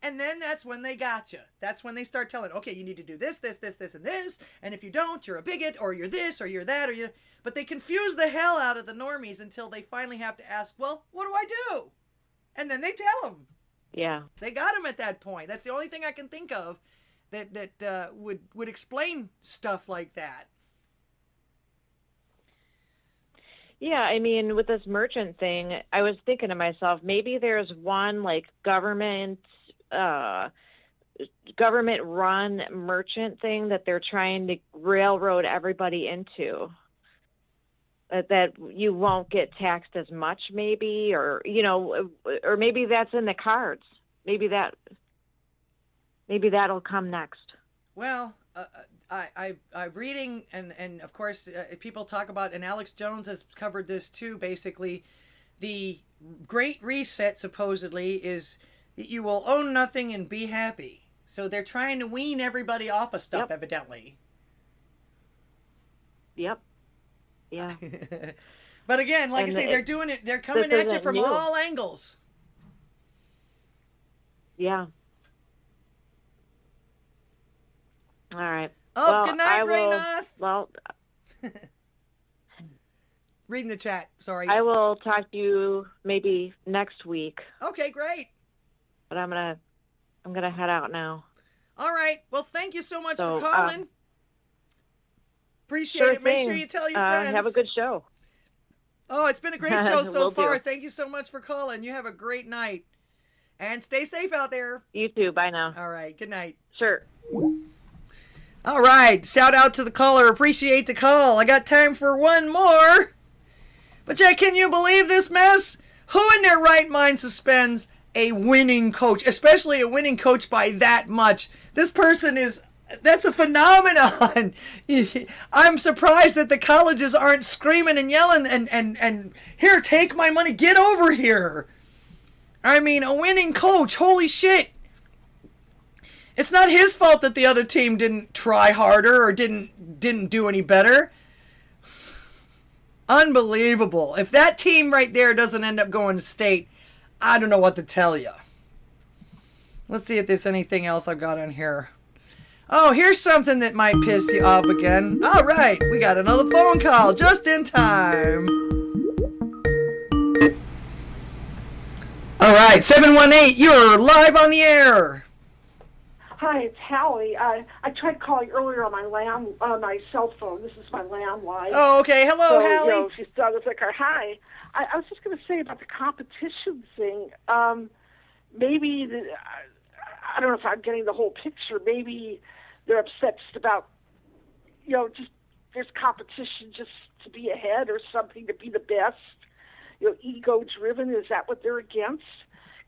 And then that's when they got you. That's when they start telling, okay, you need to do this, this, this, this, and this. And if you don't, you're a bigot, or you're this, or you're that, or you. But they confuse the hell out of the normies until they finally have to ask, well, what do I do? And then they tell them. Yeah. They got them at that point. That's the only thing I can think of that would explain stuff like that. Yeah, I mean, with this merchant thing, I was thinking to myself, maybe there's one like government run merchant thing that they're trying to railroad everybody into. that you won't get taxed as much, maybe, or or maybe that's in the cards. Maybe that'll come next. Well, I'm reading, and of course, people talk about, and Alex Jones has covered this too. Basically, the Great Reset supposedly is that you will own nothing and be happy. So they're trying to wean everybody off of stuff, evidently. Yep. Yeah. But again, like I say, they're doing it. They're coming at you from all angles. Yeah. All right. Oh, well, good night, Raynath. Well, reading the chat. Sorry. I will talk to you maybe next week. Okay, great. But I'm gonna head out now. All right. Well, thank you so much for calling. Appreciate it. Make sure you tell your friends. Have a good show. Oh, it's been a great show so far. Thank you so much for calling. You have a great night. And stay safe out there. You too. Bye now. All right. Good night. Sure. All right. Shout out to the caller. Appreciate the call. I got time for one more. But Jack, can you believe this mess? Who in their right mind suspends a winning coach, especially a winning coach by that much? This person that's a phenomenon. I'm surprised that the colleges aren't screaming and yelling and here, take my money, get over here. I mean, a winning coach, holy shit. It's not his fault that the other team didn't try harder or didn't do any better. Unbelievable. If that team right there doesn't end up going to state, I don't know what to tell you. Let's see if there's anything else I've got on here. Oh, here's something that might piss you off again. All right, we got another phone call just in time. All right, 718, you're live on the air. Hi, it's Hallie. I tried calling earlier on my cell phone. This is my landline. Oh, okay. Hello, Hallie. She's done with her. Hi. I was just going to say about the competition thing. Maybe I don't know if I'm getting the whole picture. Maybe they're upset just about, just there's competition just to be ahead or something, to be the best. Ego-driven. Is that what they're against?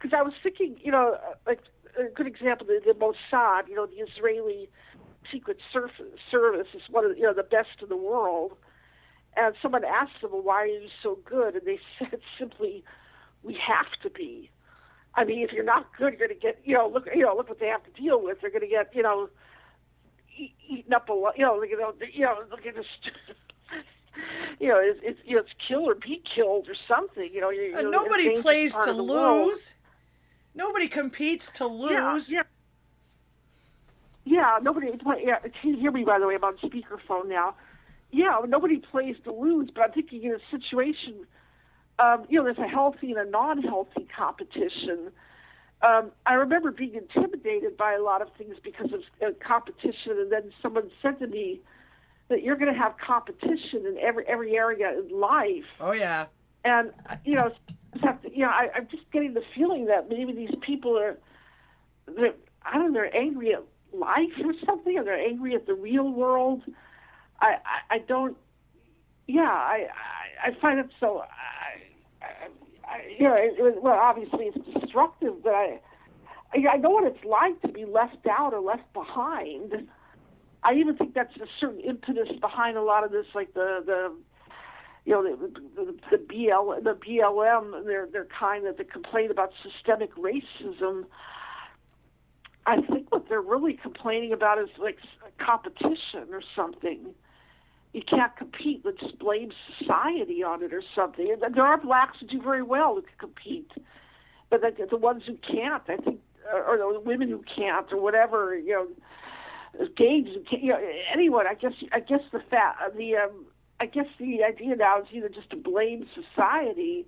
Because I was thinking, like a good example, the Mossad, the Israeli Secret Service is one of the best in the world. And someone asked them, well, why are you so good? And they said simply, we have to be. I mean, if you're not good, you're going to get, look what they have to deal with. They're going to get, eaten up a lot, look at this, it's kill or be killed or something, nobody plays to lose. Nobody competes to lose. Yeah, nobody play. Yeah, can you hear me, by the way? I'm on speakerphone now. Yeah, nobody plays to lose, but I'm thinking in a situation, there's a healthy and a non-healthy competition. I remember being intimidated by a lot of things because of competition, and then someone said to me that you're going to have competition in every area in life. Oh, yeah. And, I'm just getting the feeling that maybe these people they're angry at life or something, or they're angry at the real world. I find it so, well, obviously it's destructive, but I know what it's like to be left out or left behind. I even think that's a certain impetus behind a lot of this, like the BLM, they're kind of the complaint about systemic racism. I think what they're really complaining about is like competition or something. You can't compete, but just blame society on it or something. And there are blacks who do very well who can compete, but the ones who can't, I think, or the women who can't, or whatever, gays who can't, anyone. I guess the idea now is either just to blame society,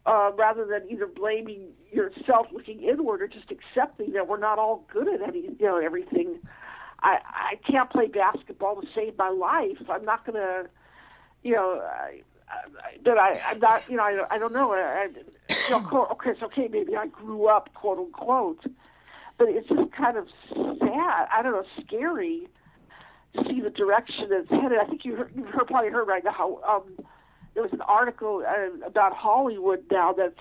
rather than either blaming yourself, looking inward, or just accepting that we're not all good at everything. I can't play basketball to save my life. I'm not going to, but I'm not, I don't know. Okay, it's okay. Maybe I grew up, quote unquote, but it's just kind of sad. I don't know, scary to see the direction it's headed. I think you've probably heard right now how there was an article about Hollywood now that's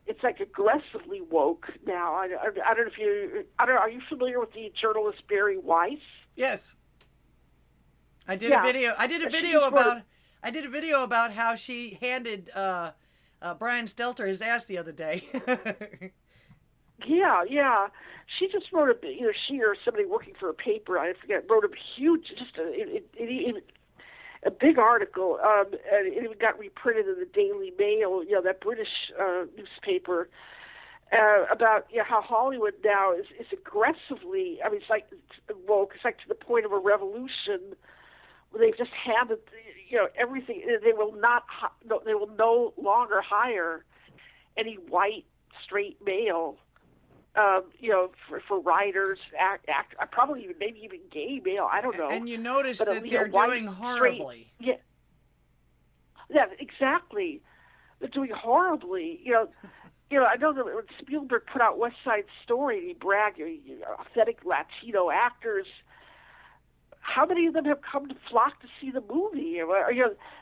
it's like aggressively woke now. I don't know if you are you familiar with the journalist Barry Weiss? Yes. I did a video about how she handed Brian Stelter his ass the other day. Yeah. She just wrote either she or somebody working for a paper, I forget, wrote a huge, just a big article, and it even got reprinted in the Daily Mail, that British newspaper, about how Hollywood now is aggressively, I mean, it's like woke, it's like to the point of a revolution, where they've just handed, everything. They will no longer hire any white straight male, for writers, probably maybe even gay male. I don't know. And you notice that they're doing horribly. Straight, yeah, exactly. They're doing horribly. I know that when Spielberg put out West Side Story, he bragged, authentic Latino actors. How many of them have come to flock to see the movie?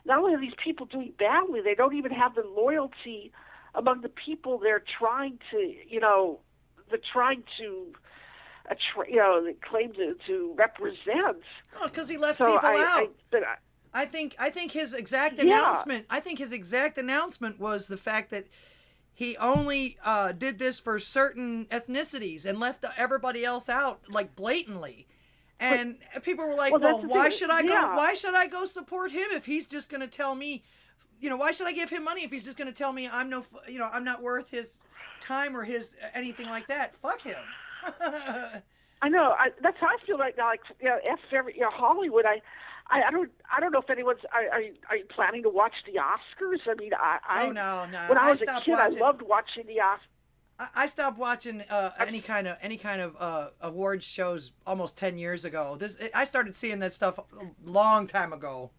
Not only are these people doing badly, they don't even have the loyalty among the people they're trying to, they claim to represent. Oh, because he left people out. I think his exact announcement. I think his exact announcement was the fact that he only did this for certain ethnicities and left everybody else out, like blatantly. And people were like, "Well, why should I go? Why should I go support him if he's just going to tell me? Why should I give him money if he's just going to tell me I'm I'm not worth his time or his anything like that? Fuck him." I know. That's how I feel right now. Like, Hollywood. I don't know if anyone's. Are you planning to watch the Oscars? I mean, no. When I was a kid, I loved watching the Oscars. I stopped watching any kind of awards shows almost 10 years ago. I started seeing that stuff a long time ago.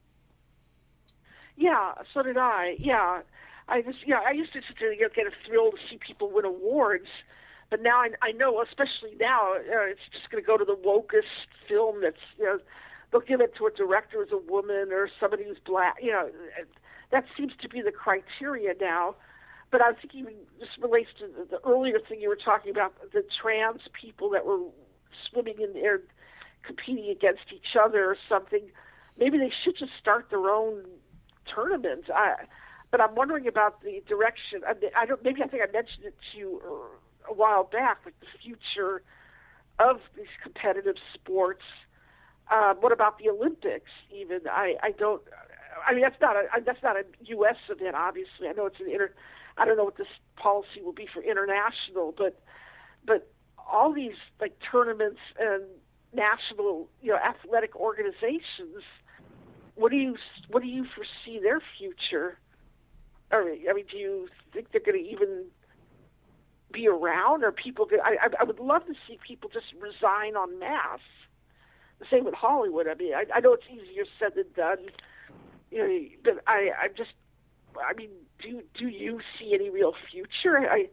Yeah, so did I. Yeah, I used to sit there and get a thrill to see people win awards, but now I know, especially now, it's just going to go to the wokest film that's they'll give it to a director who's a woman or somebody who's black. That seems to be the criteria now. But I was thinking this relates to the earlier thing you were talking about, the trans people that were swimming in there, competing against each other or something. Maybe they should just start their own tournament. But I'm wondering about the direction. I think I mentioned it to you a while back, like the future of these competitive sports. What about the Olympics? Even I don't. I mean, that's not a U.S. event. Obviously, I know it's I don't know what this policy will be for international, but all these like tournaments and national athletic organizations. What do you foresee their future? I mean, do you think they're going to even be around, or people? I would love to see people just resign en masse. The same with Hollywood. I mean, I know it's easier said than done. But I mean, do you see any real future? I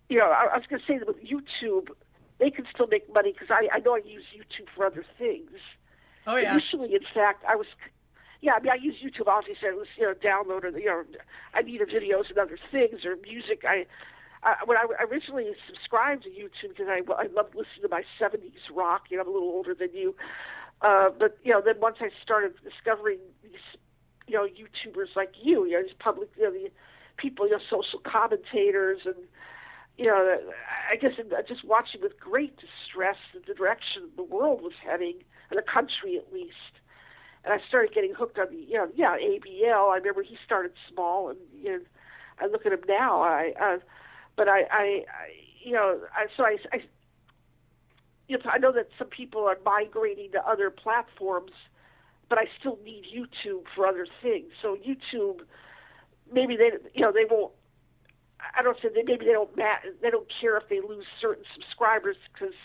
was going to say that with YouTube, they can still make money because I know I use YouTube for other things. Oh yeah. Initially, in fact, I use YouTube. Obviously, I was downloaded. I needed videos and other things or music. When I originally subscribed to YouTube because I loved listening to my 70s rock. I'm a little older than you, but then once I started discovering these YouTubers like you, these public, the people, social commentators, and I guess just watching with great distress the direction the world was heading, and the country at least. And I started getting hooked on the, ABL. I remember he started small, and I look at him now. I know that some people are migrating to other platforms, but I still need YouTube for other things. So YouTube, maybe they won't. I don't say maybe they don't care if they lose certain subscribers because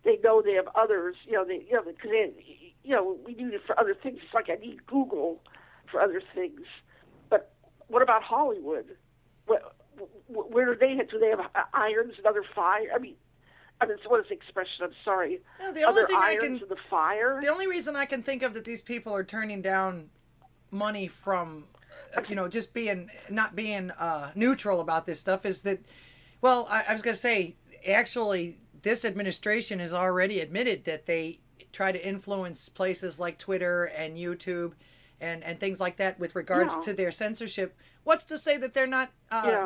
they know they have others. Because we need it for other things. It's like I need Google for other things. But what about Hollywood? Where do they have? Do they have irons and other fire? I mean, what is the expression? I'm sorry. No, the only thing irons in the fire. The only reason I can think of that these people are turning down money from just not being neutral about this stuff is that, well, I was going to say, actually, this administration has already admitted that they try to influence places like Twitter and YouTube and things like that with regards to their censorship. What's to say that they're not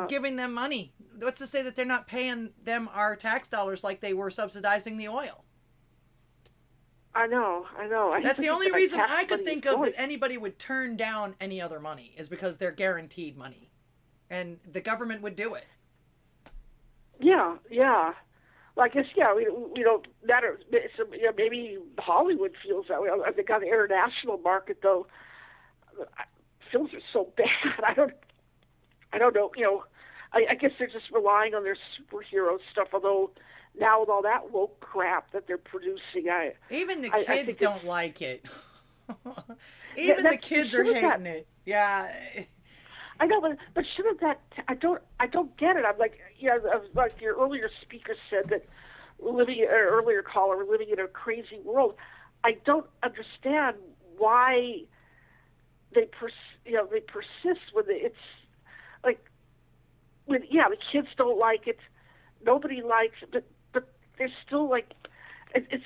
giving them money? What's to say that they're not paying them our tax dollars like they were subsidizing the oil? I know. That's the only reason I could think of that anybody would turn down any other money is because they're guaranteed money, and the government would do it. Yeah. Well, I guess we don't matter. So, maybe Hollywood feels that way. I think on the international market, though, films are so bad. I don't know. I guess they're just relying on their superhero stuff. Although now with all that woke crap that they're producing, even the kids don't like it. Even the kids are hating it. Yeah. I know, but shouldn't that? I don't get it. I'm like, like your earlier speaker said that earlier caller, we're living in a crazy world. I don't understand why they persist when it's like when the kids don't like it, nobody likes it, but they're still like it's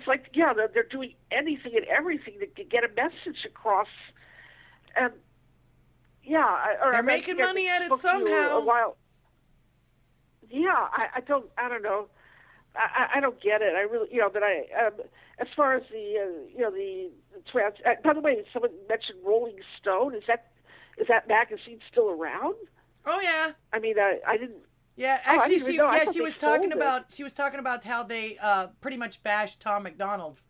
like they're doing anything and everything to get a message across, and they're making money at it somehow. A while. Yeah, I don't know. I don't get it. I really, but as far as the trans. By the way, someone mentioned Rolling Stone. Is that magazine still around? Oh yeah. I mean, I didn't. Yeah, actually, she was talking about how they pretty much bashed Tom MacDonald.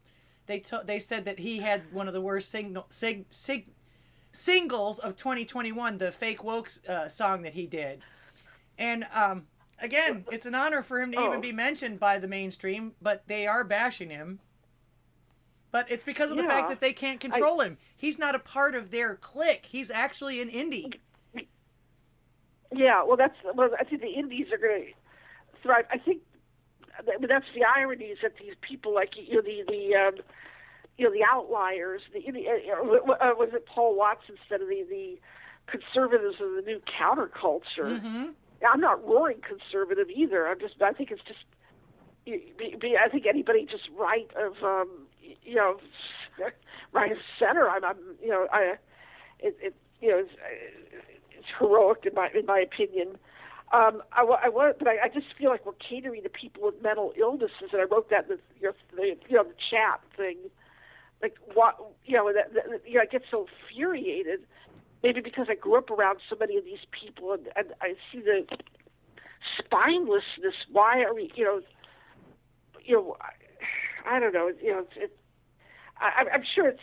They said that he had one of the worst singles of 2021, the fake woke song that he did, and again, it's an honor for him to even be mentioned by the mainstream, but they are bashing him. But it's because of the fact that they can't control him. He's not a part of their clique. He's actually an indie. Yeah, I think the indies are going to thrive. I think that's the irony is that these people like the outliers, was it Paul Watts instead of the conservatives of the new counterculture? Mm-hmm. I'm not roaring conservative either. I think it's just. I think anybody just right of right of center. It's heroic in my opinion. But I just feel like we're catering to people with mental illnesses, and I wrote that in the chat thing. Like what I get so infuriated. Maybe because I grew up around so many of these people, and I see the spinelessness. Why are we? I don't know. I'm sure it's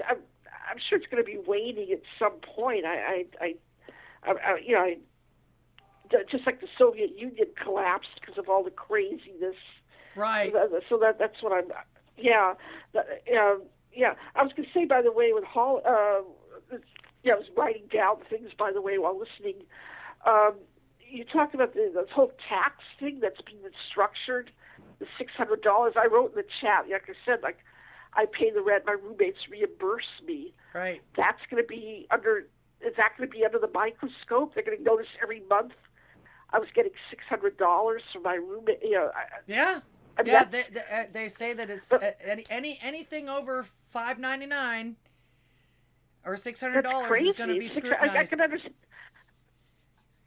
going to be waning at some point. Just like the Soviet Union collapsed because of all the craziness. Right. So that's what I'm. Yeah. I was going to say, by the way, with Hall. I was writing down things, by the way, while listening. You talked about this whole tax thing that's being structured, the $600. I wrote in the chat, like I said, like I pay the rent, my roommates reimburse me. Right. That's going to be under. Is that going to be under the microscope? They're going to notice every month I was getting $600 from my roommate. They say that it's anything over $5.99. Or $600 is going to be scrutinized. I can understand.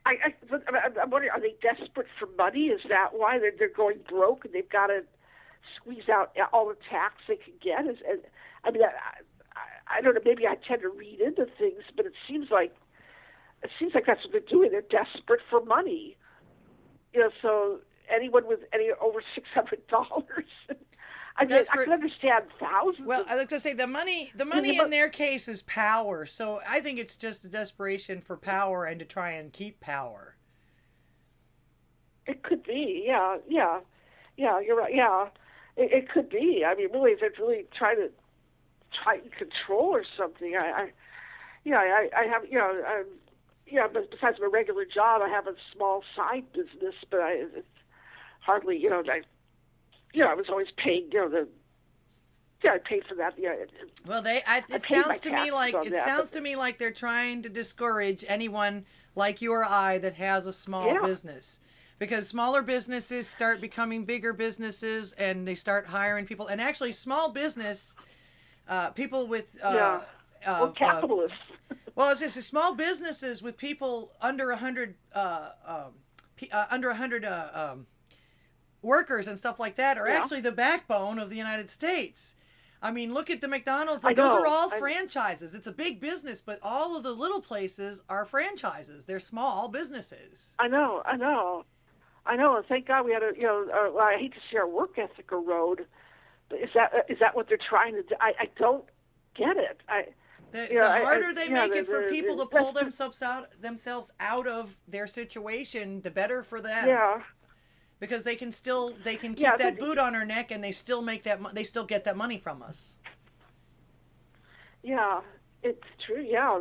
I'm wondering, are they desperate for money? Is that why they're going broke and they've got to squeeze out all the tax they can get? I don't know. Maybe I tend to read into things, but it seems like that's what they're doing. They're desperate for money. So anyone with over $600. I can understand thousands. Well, I was going to say the money in their case is power. So I think it's just a desperation for power and to try and keep power. It could be, yeah, you're right, yeah. It could be. I mean, really, if they're really trying to control or something. I have, besides my regular job, I have a small side business, but it's hardly, I was always paying, the Yeah, I paid for that. Yeah. Well, it paid sounds my to me taxes like on that, but- to me like they're trying to discourage anyone like you or I that has a small business, because smaller businesses start becoming bigger businesses and they start hiring people. And actually, small business people with well, capitalists. well, it's just small businesses with people under 100 workers and stuff like that are actually the backbone of the United States. I mean, look at the McDonald's. Those are all franchises. It's a big business, but all of the little places are franchises. They're small businesses. I know. And thank God we had well, I hate to see our work ethic erode, but is that what they're trying to do? I don't get it. The harder they make it for people to pull themselves out of their situation, the better for them. Yeah. Because they can keep that boot on our neck, and they still they still get that money from us. Yeah, it's true. Yeah,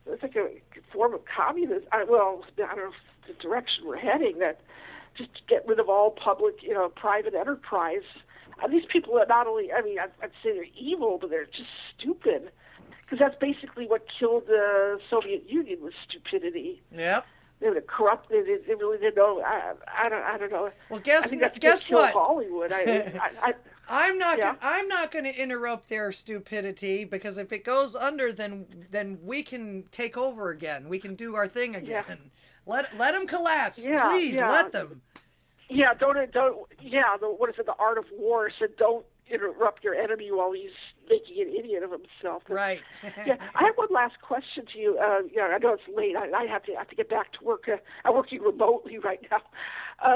it's like a form of communism. I don't know the direction we're heading. That just to get rid of all public, private enterprise. And these people are not only, I mean, I'd say they're evil, but they're just stupid. Because that's basically what killed the Soviet Union, was stupidity. Yep. They were corrupt. They really didn't know. I don't know. Well, guess what? Hollywood. I'm not going to interrupt their stupidity, because if it goes under, then we can take over again. We can do our thing again. Yeah. Let them collapse. Yeah, Please let them. Yeah, don't. Yeah, what is it? The art of war said, don't interrupt your enemy while he's making an idiot of himself. Right. Yeah, I have one last question to you. I know it's late. I have to get back to work. I'm working remotely right now.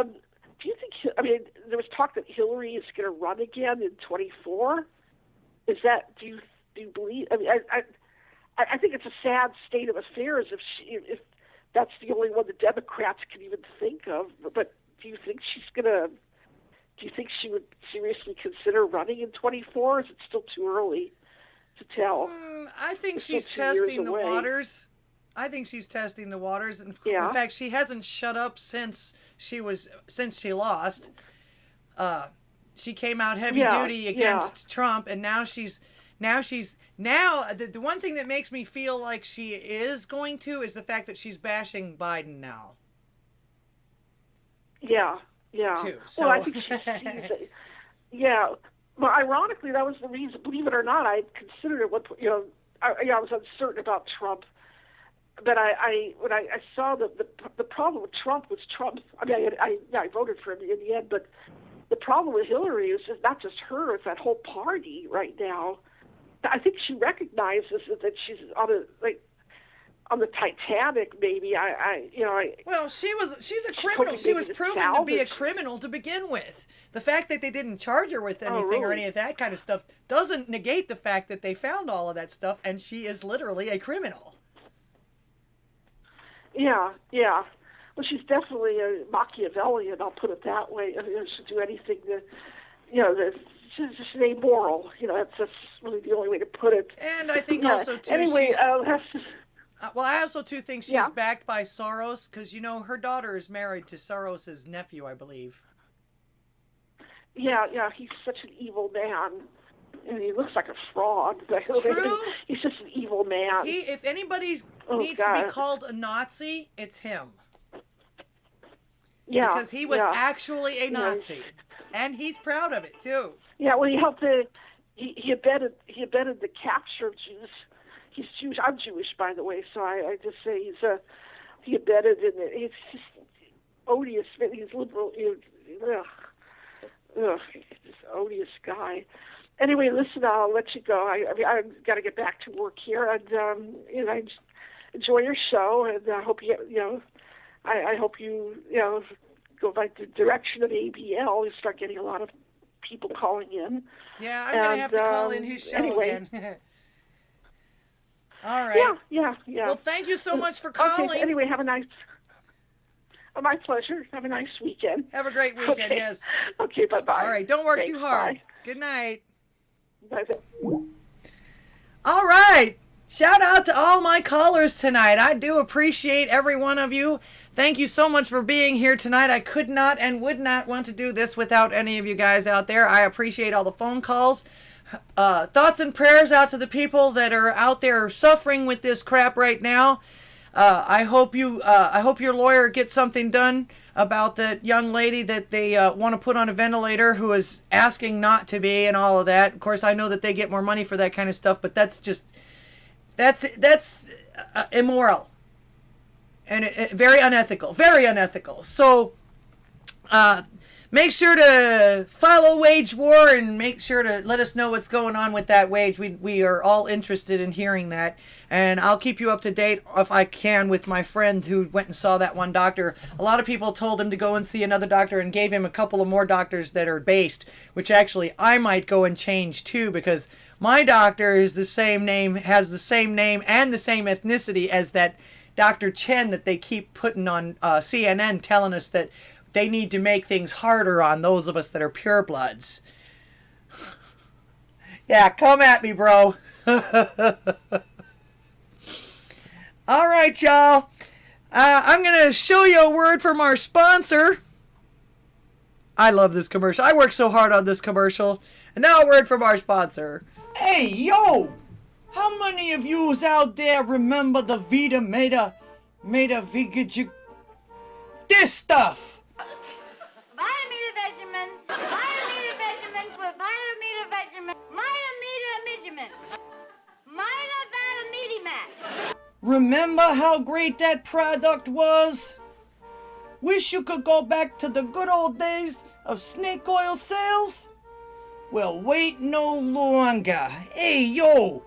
Do you think? I mean, there was talk that Hillary is going to run again in 24. Is that? Do you believe? I mean, I think it's a sad state of affairs if that's the only one the Democrats can even think of. But do you think she's going to? Do you think she would seriously consider running in 24? Or is it still too early to tell? I think she's testing the waters. I think she's testing the waters. In fact, she hasn't shut up since she lost. She came out heavy duty against Trump, and now the one thing that makes me feel like she is going to is the fact that she's bashing Biden now. Yeah. Yeah. Too, so. Well, I think she sees it. Yeah. Well, ironically, that was the reason. Believe it or not, I considered it. I was uncertain about Trump, but when I saw the problem with Trump was Trump. I mean, I voted for him in the end, but the problem with Hillary is not just her; it's that whole party right now. I think she recognizes that she's on the Titanic, maybe. Well, she's a criminal. She was proven to be a criminal to begin with. The fact that they didn't charge her with anything or any of that kind of stuff doesn't negate the fact that they found all of that stuff, and she is literally a criminal. Yeah. Well, she's definitely a Machiavellian, I'll put it that way. She'll do anything she's just amoral. That's really the only way to put it. And I think also, too, anyway, well, I also, too, think she's backed by Soros, because, her daughter is married to Soros's nephew, I believe. Yeah, he's such an evil man. And he looks like a fraud. True. He's just an evil man. If anybody needs to be called a Nazi, it's him. Yeah. Because he was actually a Nazi. And he's proud of it, too. Yeah, well, he helped he abetted the capture of Jews. He's Jewish. I'm Jewish, by the way, so I just say he abetted in it. He's just odious. He's liberal. This odious guy. Anyway, listen, I'll let you go. I've got to get back to work here, and I just enjoy your show, and I hope I hope you go by the direction of ABL. You start getting a lot of people calling in. Yeah, I'm going to have to call in his show again. All right. Yeah. Well, thank you so much for calling. Okay, anyway, have a nice... my pleasure. Have a nice weekend. Have a great weekend, yes. Okay, bye-bye. All right, don't work Thanks, too hard. Bye. Good night. Bye. All right. Shout out to all my callers tonight. I do appreciate every one of you. Thank you so much for being here tonight. I could not and would not want to do this without any of you guys out there. I appreciate all the phone calls. Thoughts and prayers out to the people that are out there suffering with this crap right now. I hope your lawyer gets something done about that young lady that they want to put on a ventilator who is asking not to be and all of that. Of course, I know that they get more money for that kind of stuff, but that's immoral and very unethical. Very unethical. So make sure to follow Wage War and make sure to let us know what's going on with that wage. We are all interested in hearing that. And I'll keep you up to date if I can with my friend who went and saw that one doctor. A lot of people told him to go and see another doctor and gave him a couple of more doctors that are based, which actually I might go and change too, because my doctor is the same name, has the same name and the same ethnicity as that Dr. Chen that they keep putting on CNN telling us that they need to make things harder on those of us that are purebloods. Yeah, come at me, bro. All right, y'all. I'm going to show you a word from our sponsor. I love this commercial. I worked so hard on this commercial. And now a word from our sponsor. Hey, yo! How many of yous out there remember the Vita Meta Vigij... This stuff! Vitamita Vegemin, Vitamita Vegemin for Vitamita Vegemin, Vitamita Vitamitimax. Remember how great that product was? Wish you could go back to the good old days of snake oil sales? Well, wait no longer. Hey, yo!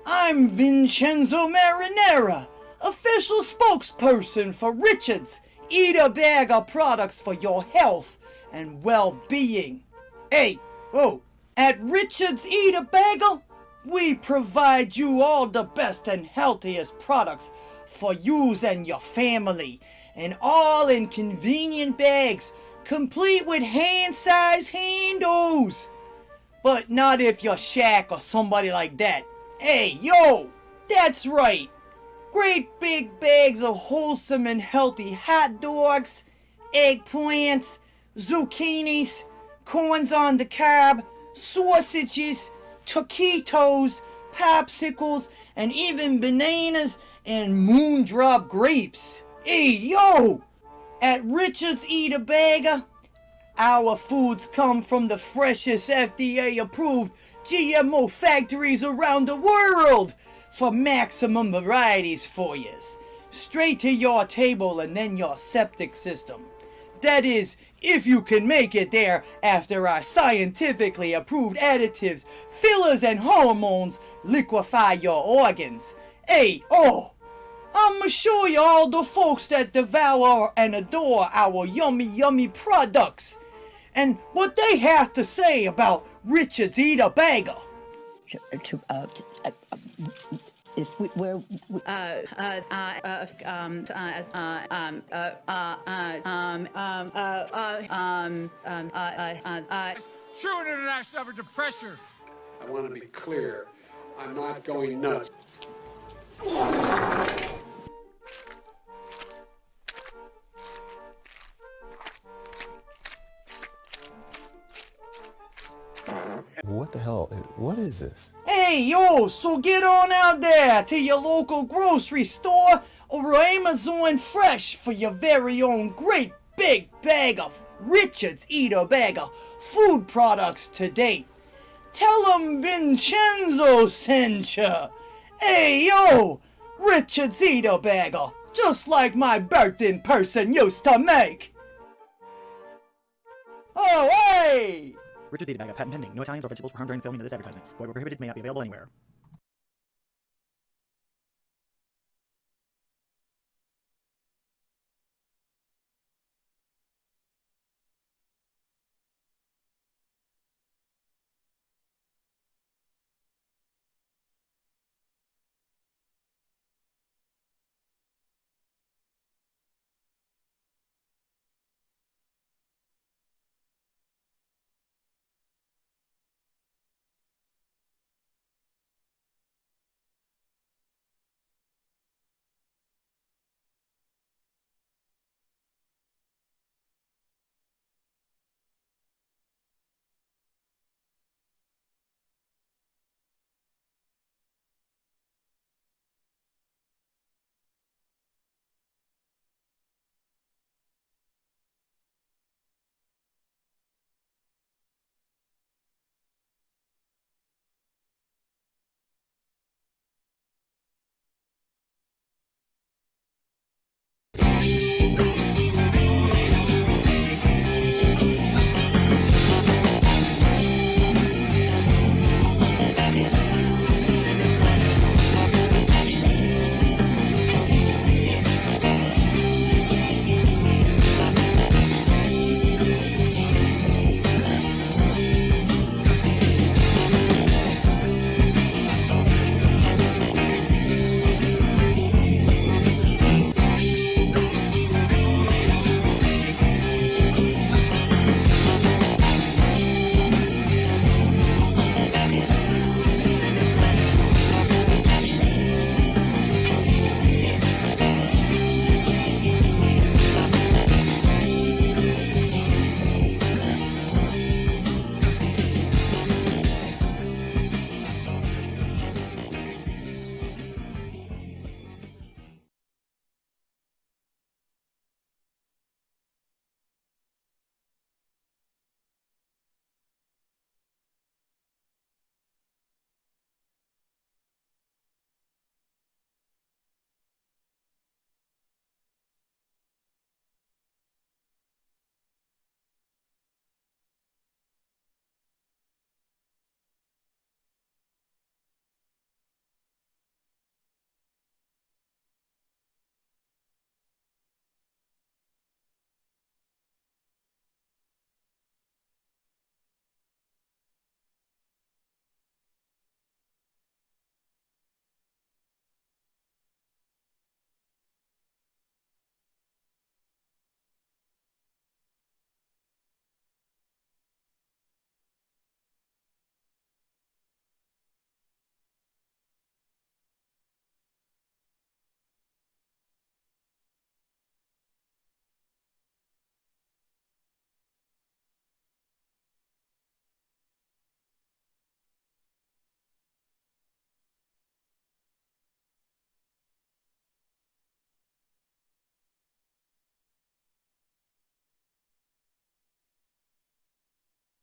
I'm Vincenzo Marinera, official spokesperson for Richard's Eat a Bag of products for your health and well-being. Hey, oh, at Richard's Eat a Bagel, we provide you all the best and healthiest products for yous and your family, and all in convenient bags, complete with hand-sized handles. But not if you're Shaq or somebody like that. Hey, yo, that's right. Great big bags of wholesome and healthy hot dogs, eggplants, zucchinis, corns on the cob, sausages, taquitos, popsicles, and even bananas and moondrop grapes. Hey, yo! At Richard's Eat a Bagger, our foods come from the freshest FDA-approved GMO factories around the world for maximum varieties for yous. Straight to your table and then your septic system. That is, if you can make it there after our scientifically approved additives, fillers, and hormones liquefy your organs. Hey, oh! I'ma show you all the folks that devour and adore our yummy, yummy products and what they have to say about Richard's Eat a Bagger. True international effort to pressure. I want to be clear. I'm not going nuts. What the hell? What is this? Hey, yo, so get on out there to your local grocery store or Amazon Fresh for your very own great big bag of Richard's Eat a Bagger food products to date. Tell them Vincenzo sent ya. Hey, yo, Richard's Eat a Bagger, just like my birthday person used to make. Oh, hey! Richard's Eat a Bagger, patent pending. No Italians or vegetables were harmed during the filming of this advertisement. Void where prohibited, may not be available anywhere.